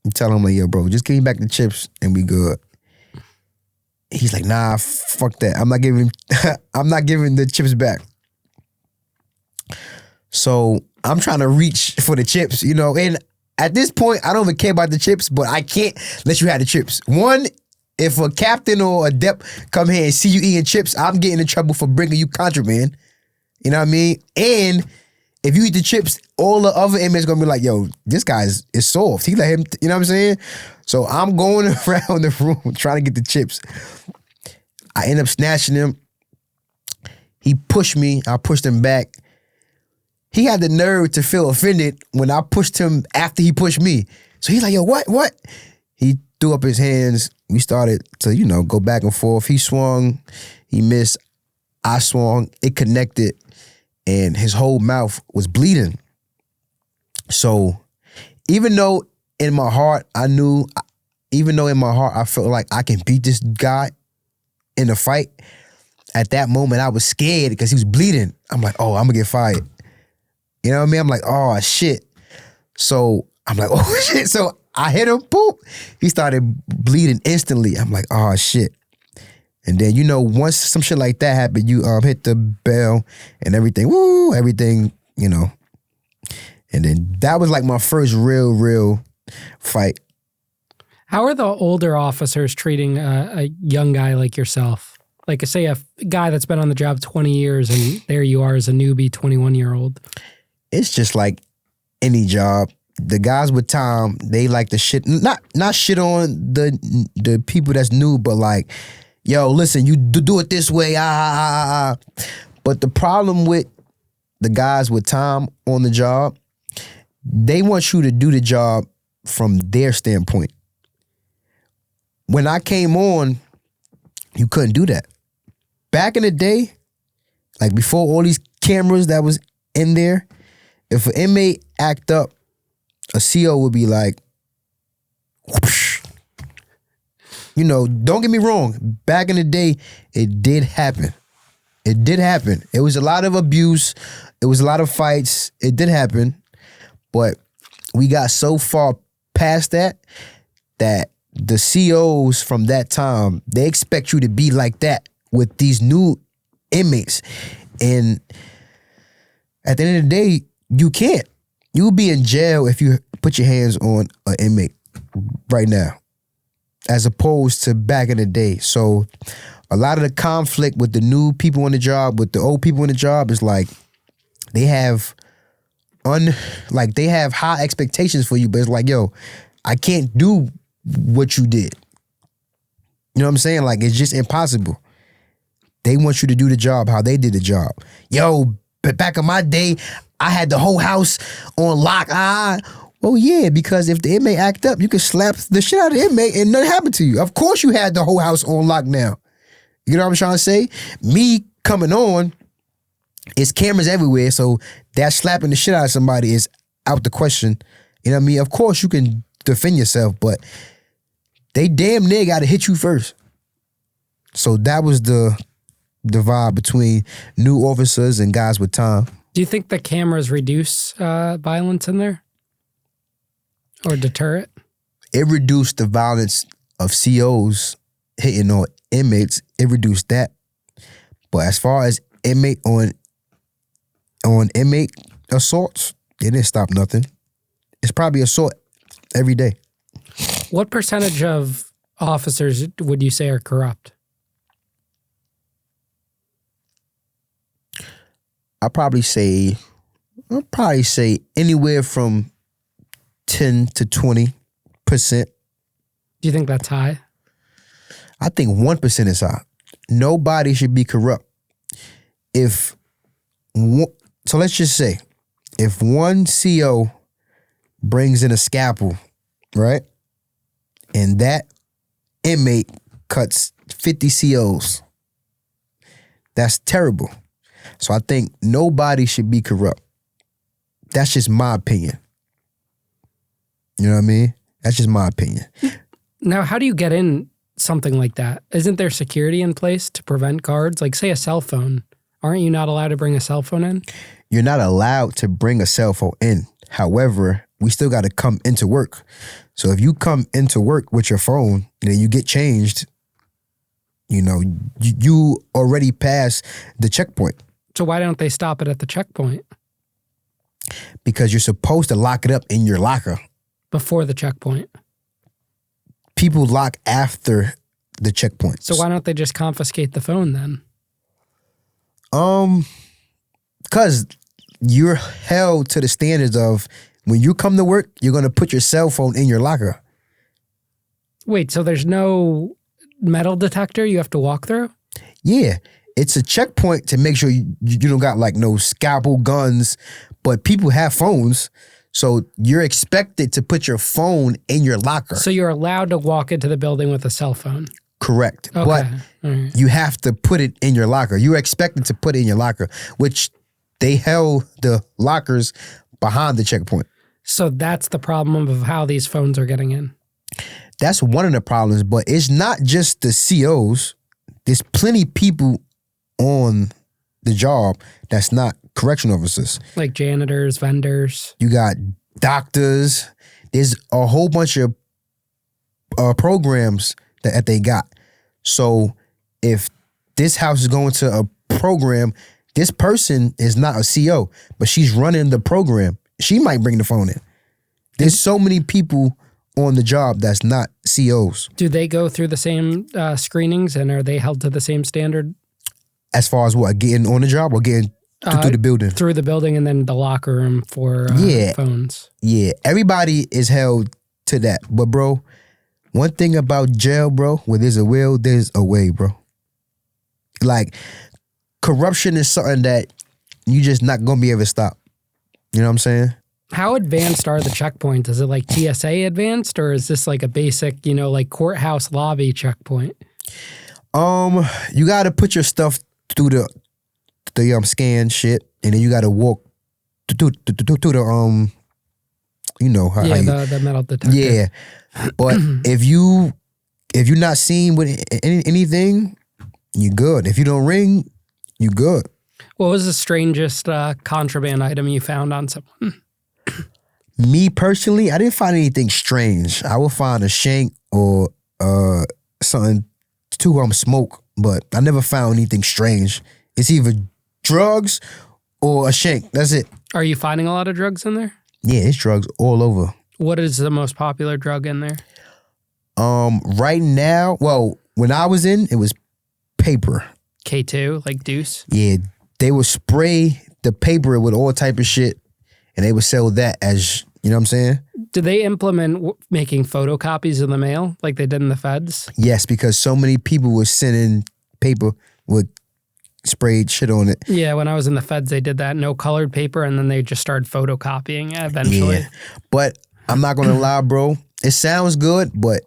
[SPEAKER 2] and telling him, like, yo, bro, just give me back the chips and we good. He's like, nah, fuck that. I'm not giving the chips back. So I'm trying to reach for the chips, you know, and at this point, I don't even care about the chips, but I can't let you have the chips. One, if a captain or a dep come here and see you eating chips, I'm getting in trouble for bringing you contraband. You know what I mean? And if you eat the chips, all the other inmates gonna be like, yo, this guy is soft. He let him, you know what I'm saying? So I'm going around the room trying to get the chips. I end up snatching him. He pushed me. I pushed him back. He had the nerve to feel offended when I pushed him after he pushed me. So he's like, yo, what? He threw up his hands. We started to, you know, go back and forth. He swung. He missed. I swung. It connected. And his whole mouth was bleeding. So even though in my heart I felt like I can beat this guy in a fight, at that moment I was scared because he was bleeding. I'm like, oh, I'm gonna get fired. You know what I mean? I'm like, oh shit. So I'm like, oh shit. So I hit him, boop. He started bleeding instantly. I'm like, oh shit. And then, you know, once some shit like that happened, you hit the bell and everything, woo, everything, you know. And then that was like my first real fight.
[SPEAKER 1] How are the older officers treating a young guy like yourself? Like, say, a guy that's been on the job 20 years and there you are as a newbie 21-year-old.
[SPEAKER 2] It's just like any job. The guys with time, they like to shit, not shit on the people that's new, but like, yo, listen, you do it this way, But the problem with the guys with time on the job, they want you to do the job from their standpoint. When I came on, you couldn't do that. Back in the day, like before all these cameras that was in there, if an inmate act up, a CO would be like, whoosh. You know, don't get me wrong. Back in the day, it did happen. It did happen. It was a lot of abuse. It was a lot of fights. It did happen. But we got so far past that the COs from that time, they expect you to be like that with these new inmates. And at the end of the day, you can't. You'll be in jail if you put your hands on an inmate right now, as opposed to back in the day. So a lot of the conflict with the new people on the job, with the old people on the job, is like they have high expectations for you, but it's like, yo, I can't do what you did. You know what I'm saying? Like, it's just impossible. They want you to do the job how they did the job. Yo, but back in my day, I had the whole house on lock. Well, yeah, because if the inmate act up, you can slap the shit out of the inmate and nothing happened to you. Of course you had the whole house on lock now. You know what I'm trying to say? Me coming on, it's cameras everywhere, so that slapping the shit out of somebody is out the question. You know what I mean? Of course you can defend yourself, but they damn near got to hit you first. So that was the vibe between new officers and guys with time.
[SPEAKER 1] Do you think the cameras reduce violence in there? Or deter it?
[SPEAKER 2] It reduced the violence of COs hitting on inmates. It reduced that. But as far as inmate on inmate assaults, it didn't stop nothing. It's probably assault every day.
[SPEAKER 1] What percentage of officers would you say are corrupt?
[SPEAKER 2] I'll probably say anywhere from 10 to 20%.
[SPEAKER 1] Do you think that's high?
[SPEAKER 2] I think 1% is high. Nobody should be corrupt. So let's just say, if one CO brings in a scalpel, right? And that inmate cuts 50 COs, that's terrible. So I think nobody should be corrupt. That's just my opinion. You know what I mean? That's just my opinion.
[SPEAKER 1] Now, how do you get in something like that? Isn't there security in place to prevent guards? Like, say, a cell phone. Aren't you not allowed to bring a cell phone in?
[SPEAKER 2] You're not allowed to bring a cell phone in. However, we still got to come into work. So if you come into work with your phone and then you get changed, you already passed the checkpoint.
[SPEAKER 1] So why don't they stop it at the checkpoint?
[SPEAKER 2] Because you're supposed to lock it up in your locker.
[SPEAKER 1] Before the checkpoint.
[SPEAKER 2] People lock after the checkpoint.
[SPEAKER 1] So why don't they just confiscate the phone then?
[SPEAKER 2] Because you're held to the standards of when you come to work, you're going to put your cell phone in your locker.
[SPEAKER 1] Wait, so there's no metal detector you have to walk through?
[SPEAKER 2] Yeah. It's a checkpoint to make sure you don't got like no scalpel guns, but people have phones. So you're expected to put your phone in your locker.
[SPEAKER 1] So you're allowed to walk into the building with a cell phone?
[SPEAKER 2] Correct.
[SPEAKER 1] Okay.
[SPEAKER 2] But you have to put it in your locker. You're expected to put it in your locker, which they held the lockers behind the checkpoint.
[SPEAKER 1] So that's the problem of how these phones are getting in.
[SPEAKER 2] That's one of the problems, but it's not just the COs. There's plenty people on the job that's not correctional officers.
[SPEAKER 1] Like janitors, vendors.
[SPEAKER 2] You got doctors. There's a whole bunch of programs that they got. So if this house is going to a program, this person is not a CO, but she's running the program. She might bring the phone in. There's so many people on the job that's not COs.
[SPEAKER 1] Do they go through the same screenings and are they held to the same standard?
[SPEAKER 2] As far as what, getting on the job or getting through the building? Through
[SPEAKER 1] the building and then the locker room for phones.
[SPEAKER 2] Yeah, everybody is held to that. But bro, one thing about jail, bro, where there's a will, there's a way, bro. Like, corruption is something that you just not going to be able to stop. You know what I'm saying?
[SPEAKER 1] How advanced are the checkpoints? Is it like TSA advanced or is this like a basic, like courthouse lobby checkpoint?
[SPEAKER 2] You got to put your stuff through the scan shit, and then you got to walk through the
[SPEAKER 1] the metal detector.
[SPEAKER 2] Yeah, but if you're not seen with anything, you good. If you don't ring, you good.
[SPEAKER 1] What was the strangest contraband item you found on someone?
[SPEAKER 2] Me personally, I didn't find anything strange. I would find a shank or something to smoke, but I never found anything strange. It's either drugs or a shank. That's it.
[SPEAKER 1] Are you finding a lot of drugs in there?
[SPEAKER 2] Yeah, it's drugs all over.
[SPEAKER 1] What is the most popular drug in there?
[SPEAKER 2] Right now, well, when I was in, it was paper.
[SPEAKER 1] K2, like deuce?
[SPEAKER 2] Yeah, they would spray the paper with all type of shit, and they would sell that as, you know what I'm saying?
[SPEAKER 1] Did they implement making photocopies in the mail like they did in the feds?
[SPEAKER 2] Yes, because so many people were sending paper with sprayed shit on it.
[SPEAKER 1] Yeah, when I was in the feds, they did that. No colored paper, and then they just started photocopying it eventually.
[SPEAKER 2] Yeah, but I'm not going to lie, bro. It sounds good, but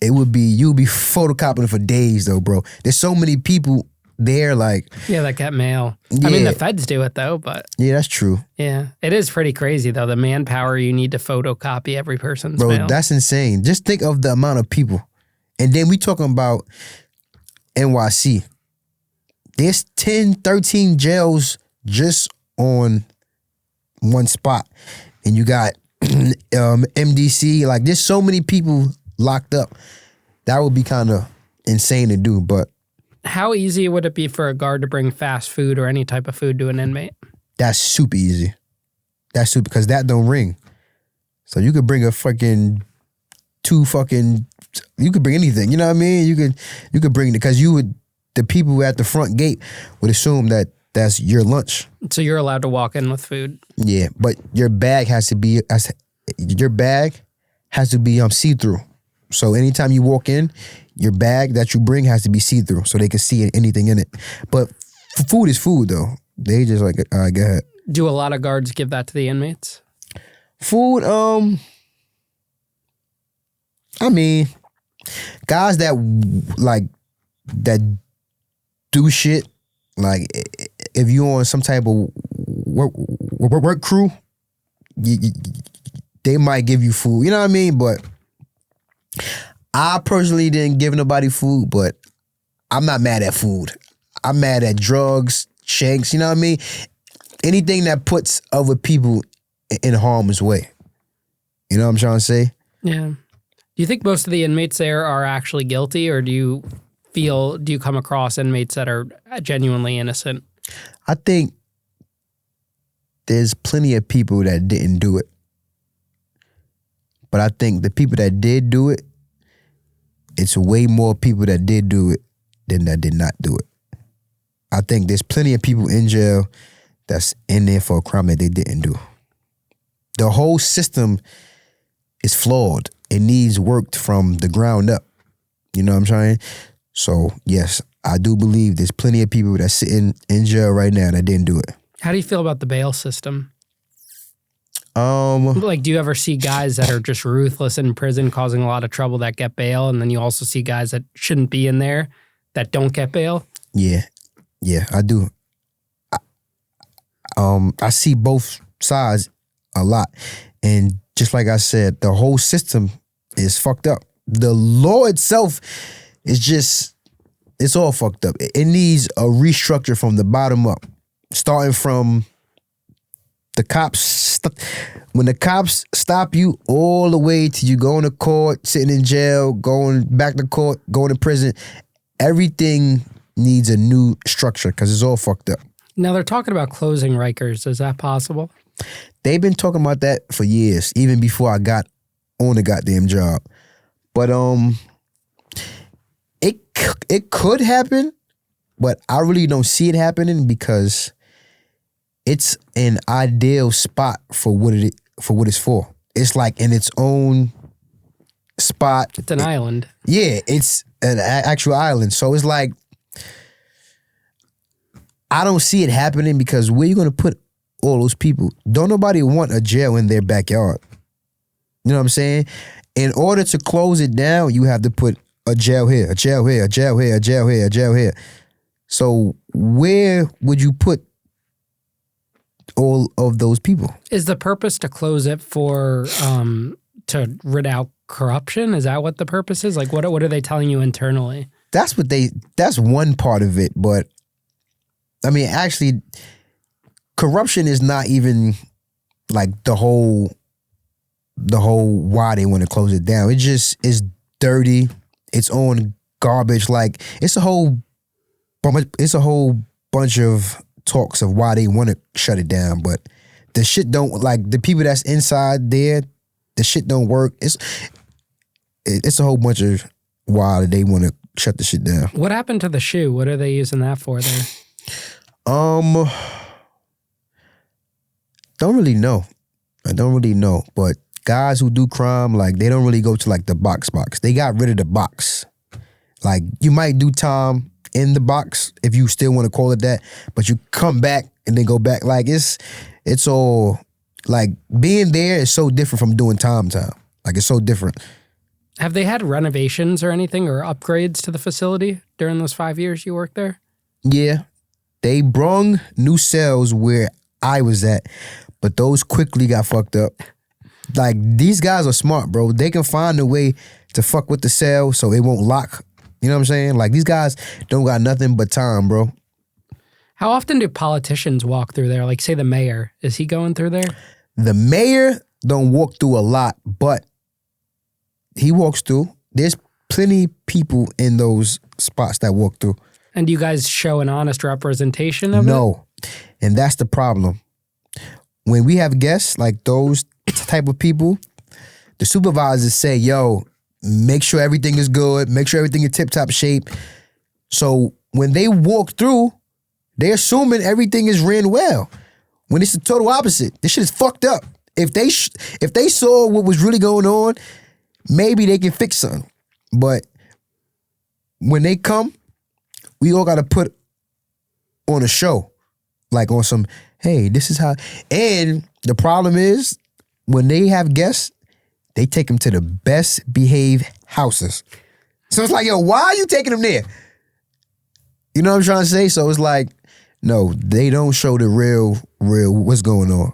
[SPEAKER 2] you'll be photocopying for days, though, bro. There's so many people there, like...
[SPEAKER 1] Yeah, that get mail. Yeah. I mean, the feds do it, though, but...
[SPEAKER 2] Yeah, that's true.
[SPEAKER 1] Yeah. It is pretty crazy, though, the manpower you need to photocopy every person's mail.
[SPEAKER 2] Bro, that's insane. Just think of the amount of people. And then we talking about NYC. There's 10, 13 jails just on one spot. And you got MDC. Like, there's so many people locked up. That would be kind of insane to do, but...
[SPEAKER 1] How easy would it be for a guard to bring fast food or any type of food to an inmate?
[SPEAKER 2] That's super easy. That's super, because that don't ring. So you could bring you could bring anything. You know what I mean? You could bring, because the people at the front gate would assume that that's your lunch.
[SPEAKER 1] So you're allowed to walk in with food?
[SPEAKER 2] Yeah, but your bag has to be see-through. So anytime you walk in, your bag that you bring has to be see-through so they can see anything in it. But food is food, though. They just like, all right, go ahead.
[SPEAKER 1] Do a lot of guards give that to the inmates?
[SPEAKER 2] Food, I mean, guys that do shit, like if you on some type of work crew, they might give you food. You know what I mean? But I personally didn't give nobody food, but I'm not mad at food. I'm mad at drugs, shanks, you know what I mean? Anything that puts other people in harm's way. You know what I'm trying to say?
[SPEAKER 1] Yeah. Do you think most of the inmates there are actually guilty, or do you come across inmates that are genuinely innocent?
[SPEAKER 2] I think there's plenty of people that didn't do it. But I think the people that did do it, it's way more people that did do it than that did not do it. I think there's plenty of people in jail that's in there for a crime that they didn't do. The whole system is flawed. It needs worked from the ground up. You know what I'm saying? So, yes, I do believe there's plenty of people that's sitting in jail right now that didn't do it.
[SPEAKER 1] How do you feel about the bail system? Like, do you ever see guys that are just ruthless in prison causing a lot of trouble that get bail, and then you also see guys that shouldn't be in there that don't get bail?
[SPEAKER 2] Yeah, I do. I see both sides a lot. And just like I said, the whole system is fucked up. The law itself is just, it's all fucked up. It needs a restructure from the bottom up. Starting from the cops, when the cops stop you all the way to you going to court, sitting in jail, going back to court, going to prison, everything needs a new structure because it's all fucked up.
[SPEAKER 1] Now they're talking about closing Rikers. Is that possible?
[SPEAKER 2] They've been talking about that for years, even before I got on the goddamn job. But it could happen, but I really don't see it happening because it's an ideal spot for what it's for. It's like in its own spot.
[SPEAKER 1] It's an island.
[SPEAKER 2] Yeah, it's an actual island. So it's like, I don't see it happening because where you going to put all those people? Don't nobody want a jail in their backyard. You know what I'm saying? In order to close it down, you have to put a jail here, a jail here, a jail here, a jail here, a jail here. So where would you put all of those people? Is
[SPEAKER 1] the purpose to close it for to rid out corruption? Is that what the purpose is? Like, what are they telling you internally?
[SPEAKER 2] That's one part of it, but I mean, actually, corruption is not even like the whole why they want to close it down. It just is dirty. It's on garbage. Like it's a whole bunch of talks of why they want to shut it down, but the shit don't, like the people that's inside there, the shit don't work. It's a whole bunch of why they want to shut the shit down.
[SPEAKER 1] What happened to the shoe? What are they using that for there?
[SPEAKER 2] Don't really know. I don't really know, but guys who do crime, like they don't really go to like the box. They got rid of the box. Like you might do time in the box if you still want to call it that, but you come back and then go back. Like it's all like being there is so different from doing time. Like it's so different.
[SPEAKER 1] Have they had renovations or anything or upgrades to the facility during those 5 years you worked there?
[SPEAKER 2] Yeah. They brung new cells where I was at, but those quickly got fucked up. Like, these guys are smart, bro. They can find a way to fuck with the cell so it won't lock. You know what I'm saying? Like, these guys don't got nothing but time, bro.
[SPEAKER 1] How often do politicians walk through there? Like, say the mayor. Is he going through there?
[SPEAKER 2] The mayor don't walk through a lot, but he walks through. There's plenty people in those spots that walk through.
[SPEAKER 1] And do you guys show an honest representation of it?
[SPEAKER 2] No. And that's the problem. When we have guests, like those type of people, the supervisors say, yo, make sure everything is good, make sure everything is tip-top shape. So when they walk through, they're assuming everything is ran well. When it's the total opposite. This shit is fucked up. If they saw what was really going on, maybe they can fix something. But when they come, we all got to put on a show. Like on some, hey, this is how. And the problem is, when they have guests, they take them to the best behaved houses. So it's like, yo, why are you taking them there? You know what I'm trying to say? So it's like, no, they don't show the real what's going on.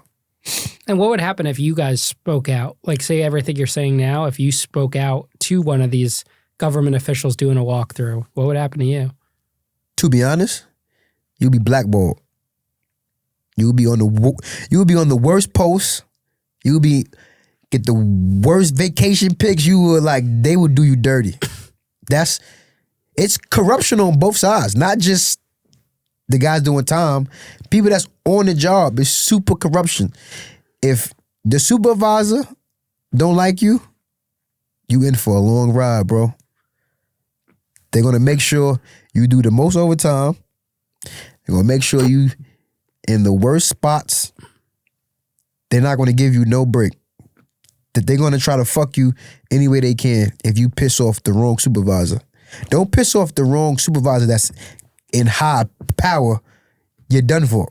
[SPEAKER 1] And what would happen if you guys spoke out? Like, say everything you're saying now, if you spoke out to one of these government officials doing a walkthrough, what would happen to you?
[SPEAKER 2] To be honest, you'll be blackballed. You'll be on the worst post. You'll get the worst vacation pics. They would do you dirty. It's corruption on both sides, not just the guys doing time. People that's on the job, is super corruption. If the supervisor don't like you, you in for a long ride, bro. They're gonna make sure you do the most overtime. They're gonna make sure you in the worst spots. They're not gonna give you no break. That they're gonna try to fuck you any way they can if you piss off the wrong supervisor. Don't piss off the wrong supervisor that's in high power. You're done for.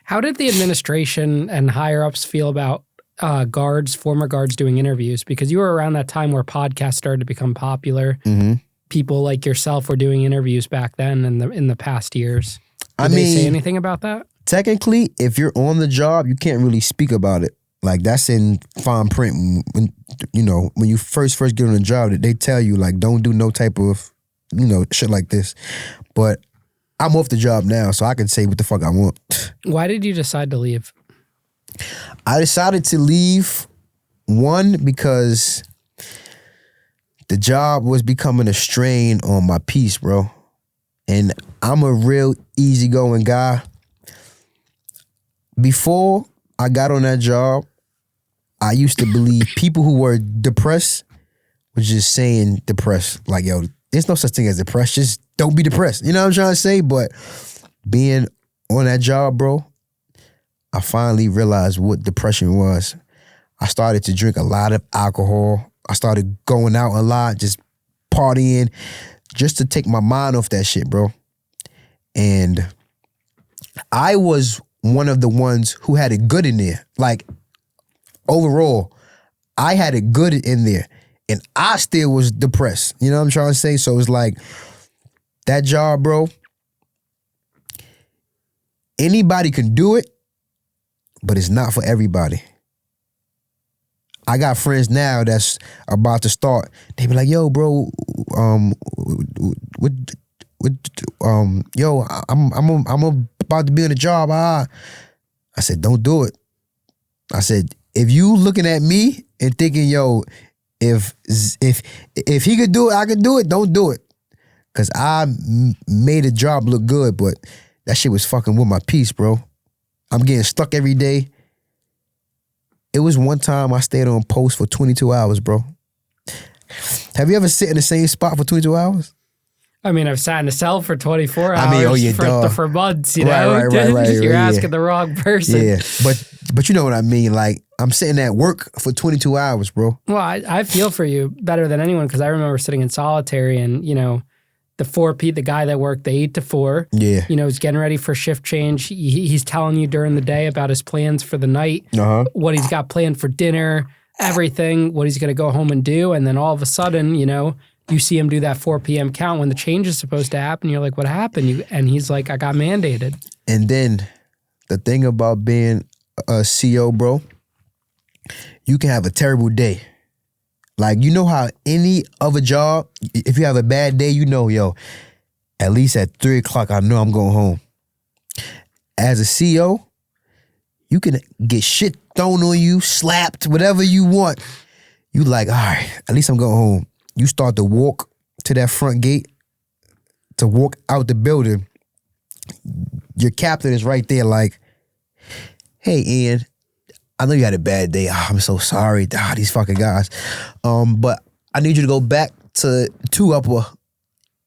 [SPEAKER 1] How did the administration and higher-ups feel about former guards doing interviews? Because you were around that time where podcasts started to become popular. Mm-hmm. People like yourself were doing interviews back then and in the past years. Did they say anything about that?
[SPEAKER 2] Technically, if you're on the job, you can't really speak about it. Like, that's in fine print. When you first get on the job, they tell you, like, don't do no type of, shit like this. But I'm off the job now, so I can say what the fuck I want.
[SPEAKER 1] Why did you decide to leave?
[SPEAKER 2] I decided to leave, one, because the job was becoming a strain on my peace, bro. And I'm a real easygoing guy. Before I got on that job, I used to believe people who were depressed was just saying depressed. Like, yo, there's no such thing as depressed. Just don't be depressed. You know what I'm trying to say? But being on that job, bro, I finally realized what depression was. I started to drink a lot of alcohol. I started going out a lot, just partying, just to take my mind off that shit, bro. And I was one of the ones who had it good in there. Like, overall, I had it good in there. And I still was depressed. You know what I'm trying to say? So it's like, that job, bro, anybody can do it, but it's not for everybody. I got friends now that's about to start. They be like, yo, bro, I'm about to be in a job. I said, don't do it. I said, if you looking at me and thinking, yo, if he could do it, I could do it, don't do it. Cause I made a job look good, but that shit was fucking with my peace, bro. I'm getting stuck every day. It was one time I stayed on post for 22 hours, bro. Have you ever sit in the same spot for 22 hours?
[SPEAKER 1] I mean, I've sat in a cell for 24 hours for months, you know?
[SPEAKER 2] Right.
[SPEAKER 1] You're asking the wrong person.
[SPEAKER 2] Yeah, but you know what I mean. Like, I'm sitting at work for 22 hours, bro.
[SPEAKER 1] Well, I feel for you better than anyone because I remember sitting in solitary and, the guy that worked the 8 to 4, is getting ready for shift change. He's telling you during the day about his plans for the night, what he's got planned for dinner, everything, what he's going to go home and do. And then all of a sudden, you see him do that 4 p.m. count when the change is supposed to happen. You're like, what happened? And he's like, I got mandated. And
[SPEAKER 2] then the thing about being a CO, bro, you can have a terrible day. Like, you know how any other job, if you have a bad day, yo, at least at 3 o'clock, I know I'm going home. As a CO, you can get shit thrown on you, slapped, whatever you want. You like, all right, at least I'm going home. You start to walk to that front gate, to walk out the building. Your captain is right there like, hey, Ian, I know you had a bad day. I'm so sorry. These fucking guys. But I need you to go back to 2 upper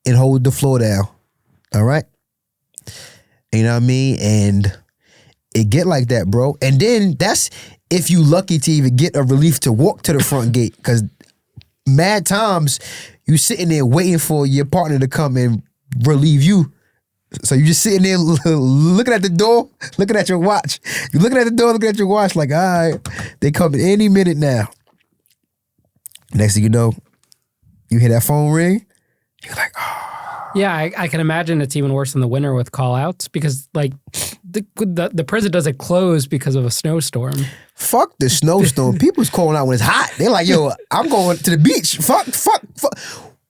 [SPEAKER 2] and hold the floor down. All right? You know what I mean? And it get like that, bro. And then that's if you lucky to even get a relief to walk to the front gate. Because mad times, you sitting there waiting for your partner to come and relieve you. So you just sitting there looking at the door, looking at your watch. You looking at the door, looking at your watch like, all right, they coming any minute now. Next thing you know, you hear that phone ring. You're like, oh.
[SPEAKER 1] Yeah, I can imagine it's even worse in the winter with call-outs because, like, the prison doesn't close because of a snowstorm.
[SPEAKER 2] Fuck the snowstorm. People's calling out when it's hot. They're like, yo, I'm going to the beach. Fuck.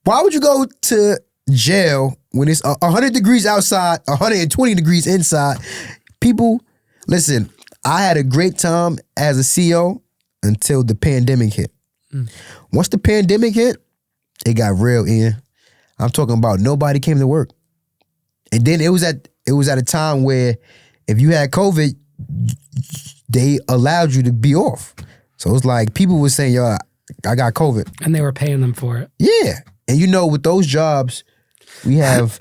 [SPEAKER 2] Why would you go to jail when it's 100 degrees outside, 120 degrees inside? People, listen, I had a great time as a CO until the pandemic hit. Once the pandemic hit, it got real, Ian. I'm talking about nobody came to work. And then it was at a time where if you had COVID, they allowed you to be off. So it was like people were saying, yo, I got COVID.
[SPEAKER 1] And they were paying them for it.
[SPEAKER 2] Yeah. And you know, with those jobs, we have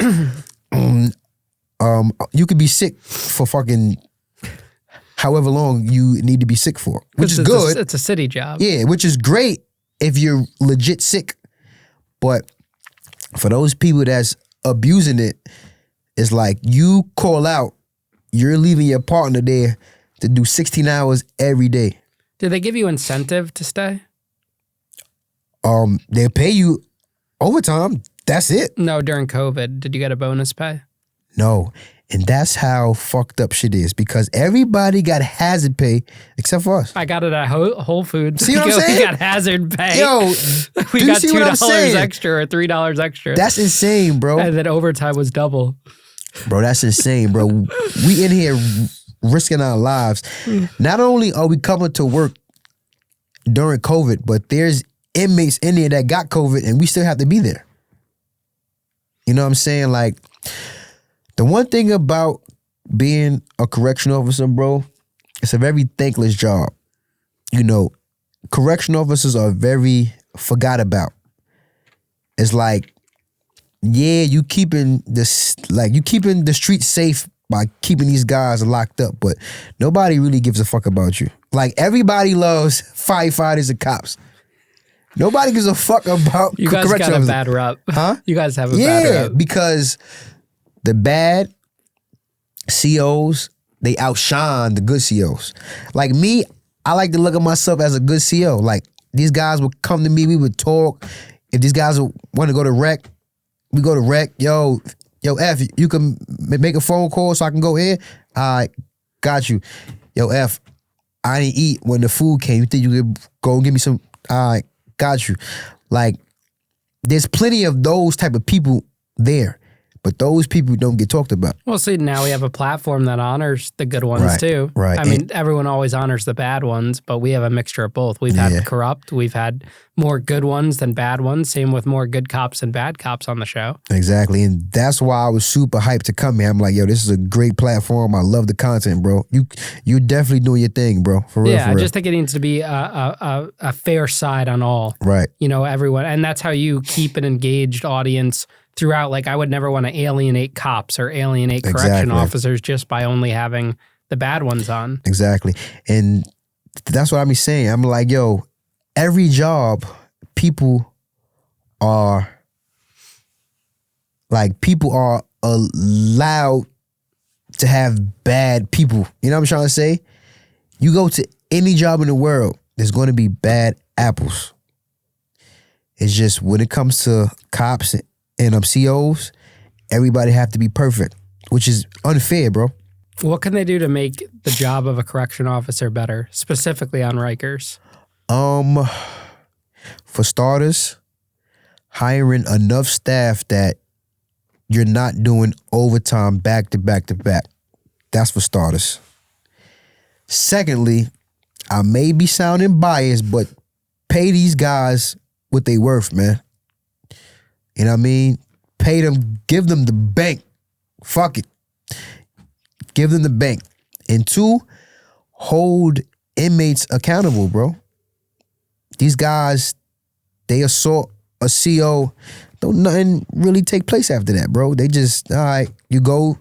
[SPEAKER 2] you could be sick for fucking however long you need to be sick for, which is good.
[SPEAKER 1] It's a city job.
[SPEAKER 2] Yeah, which is great if you're legit sick. But for those people that's abusing it, it's like you call out, you're leaving your partner there to do 16 hours every day.
[SPEAKER 1] Did they give you incentive to stay?
[SPEAKER 2] They'll pay you overtime. That's it.
[SPEAKER 1] No, during COVID. Did you get a bonus pay?
[SPEAKER 2] No. And that's how fucked up shit is because everybody got hazard pay except for us.
[SPEAKER 1] I got it at Whole Foods.
[SPEAKER 2] See what I'm saying?
[SPEAKER 1] We got hazard pay.
[SPEAKER 2] Yo,
[SPEAKER 1] we got $2 extra or $3 extra.
[SPEAKER 2] That's insane, bro.
[SPEAKER 1] And then overtime was double.
[SPEAKER 2] Bro, that's insane, bro. We in here risking our lives. Not only are we coming to work during COVID, but there's inmates in there that got COVID and we still have to be there. You know what I'm saying? Like, the one thing about being a correctional officer, bro, it's a very thankless job. You know, correctional officers are very forgot about. It's like, yeah, you keeping the streets safe by keeping these guys locked up, but nobody really gives a fuck about you. Like, everybody loves firefighters and cops. Nobody gives a fuck about
[SPEAKER 1] you guys got a bad rep.
[SPEAKER 2] Huh?
[SPEAKER 1] You guys have a bad rep.
[SPEAKER 2] Yeah, because the bad COs, they outshine the good COs. Like me, I like to look at myself as a good CO. Like, these guys would come to me, we would talk. If these guys want to go to rec, we go to rec. Yo, F, you can make a phone call so I can go in? I got you. Yo, F, I didn't eat when the food came. You think you could go and give me some? I got you. Like, there's plenty of those type of people there. But those people don't get talked about.
[SPEAKER 1] Well, see, now we have a platform that honors the good ones too.
[SPEAKER 2] Right.
[SPEAKER 1] I mean, everyone always honors the bad ones, but we have a mixture of both. We've had corrupt, we've had more good ones than bad ones. Same with more good cops and bad cops on the show.
[SPEAKER 2] Exactly. And that's why I was super hyped to come here. I'm like, yo, this is a great platform. I love the content, bro. You definitely doing your thing, bro. For real.
[SPEAKER 1] Yeah,
[SPEAKER 2] I
[SPEAKER 1] just think it needs to be a fair side on all.
[SPEAKER 2] Right.
[SPEAKER 1] You know, everyone. And that's how you keep an engaged audience throughout. Like, I would never want to alienate cops or alienate correction officers just by only having the bad ones on.
[SPEAKER 2] Exactly. And that's what I be saying. I'm like, yo, every job, people are allowed to have bad people. You know what I'm trying to say? You go to any job in the world, there's going to be bad apples. It's just when it comes to cops and COs, everybody have to be perfect, which is unfair, bro.
[SPEAKER 1] What can they do to make the job of a correction officer better, specifically on Rikers?
[SPEAKER 2] For starters, hiring enough staff that you're not doing overtime back to back to back. That's for starters. Secondly, I may be sounding biased, but pay these guys what they worth, man. You know what I mean? Pay them, give them the bank. Fuck it. Give them the bank. And two, hold inmates accountable, bro. These guys, they assault a CO, don't nothing really take place after that, bro. They just, all right, you go,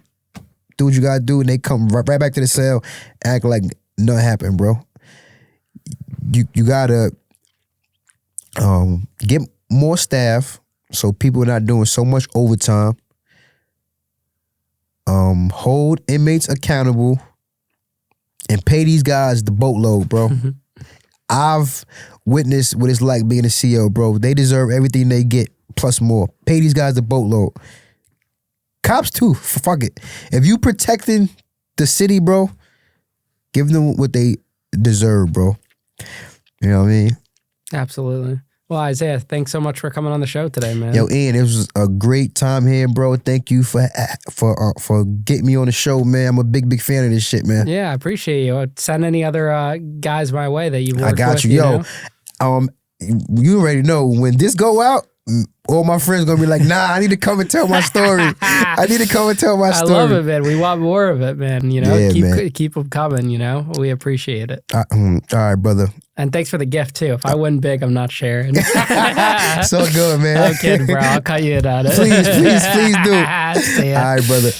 [SPEAKER 2] do what you gotta do, and they come right back to the cell, act like nothing happened, bro. You gotta get more staff, so people are not doing so much overtime. Hold inmates accountable and pay these guys the boatload, bro. I've witnessed what it's like being a CO, bro. They deserve everything they get plus more. Pay these guys the boatload. Cops too. Fuck it. If you protecting the city, bro, give them what they deserve, bro. You know what I mean?
[SPEAKER 1] Absolutely. Well, Isaiah, thanks so much for coming on the show today, man.
[SPEAKER 2] Yo, Ian, it was a great time here, bro. Thank you for getting me on the show, man. I'm a big fan of this shit, man.
[SPEAKER 1] Yeah, I appreciate you. Send any other guys my way that you work with.
[SPEAKER 2] I got you.
[SPEAKER 1] Yo,
[SPEAKER 2] you already know when this go out, all my friends gonna be like, nah, I need to come and tell my story. I need to come and tell my story.
[SPEAKER 1] I love it, man. We want more of it, man. You know,
[SPEAKER 2] Yeah,
[SPEAKER 1] keep them coming. You know, we appreciate it.
[SPEAKER 2] All right, brother.
[SPEAKER 1] And thanks for the gift too. If I win big, I'm not sharing.
[SPEAKER 2] So good, man.
[SPEAKER 1] I'm kidding, bro. I'll cut you in on it.
[SPEAKER 2] Please do.
[SPEAKER 1] See ya.
[SPEAKER 2] All right, brother.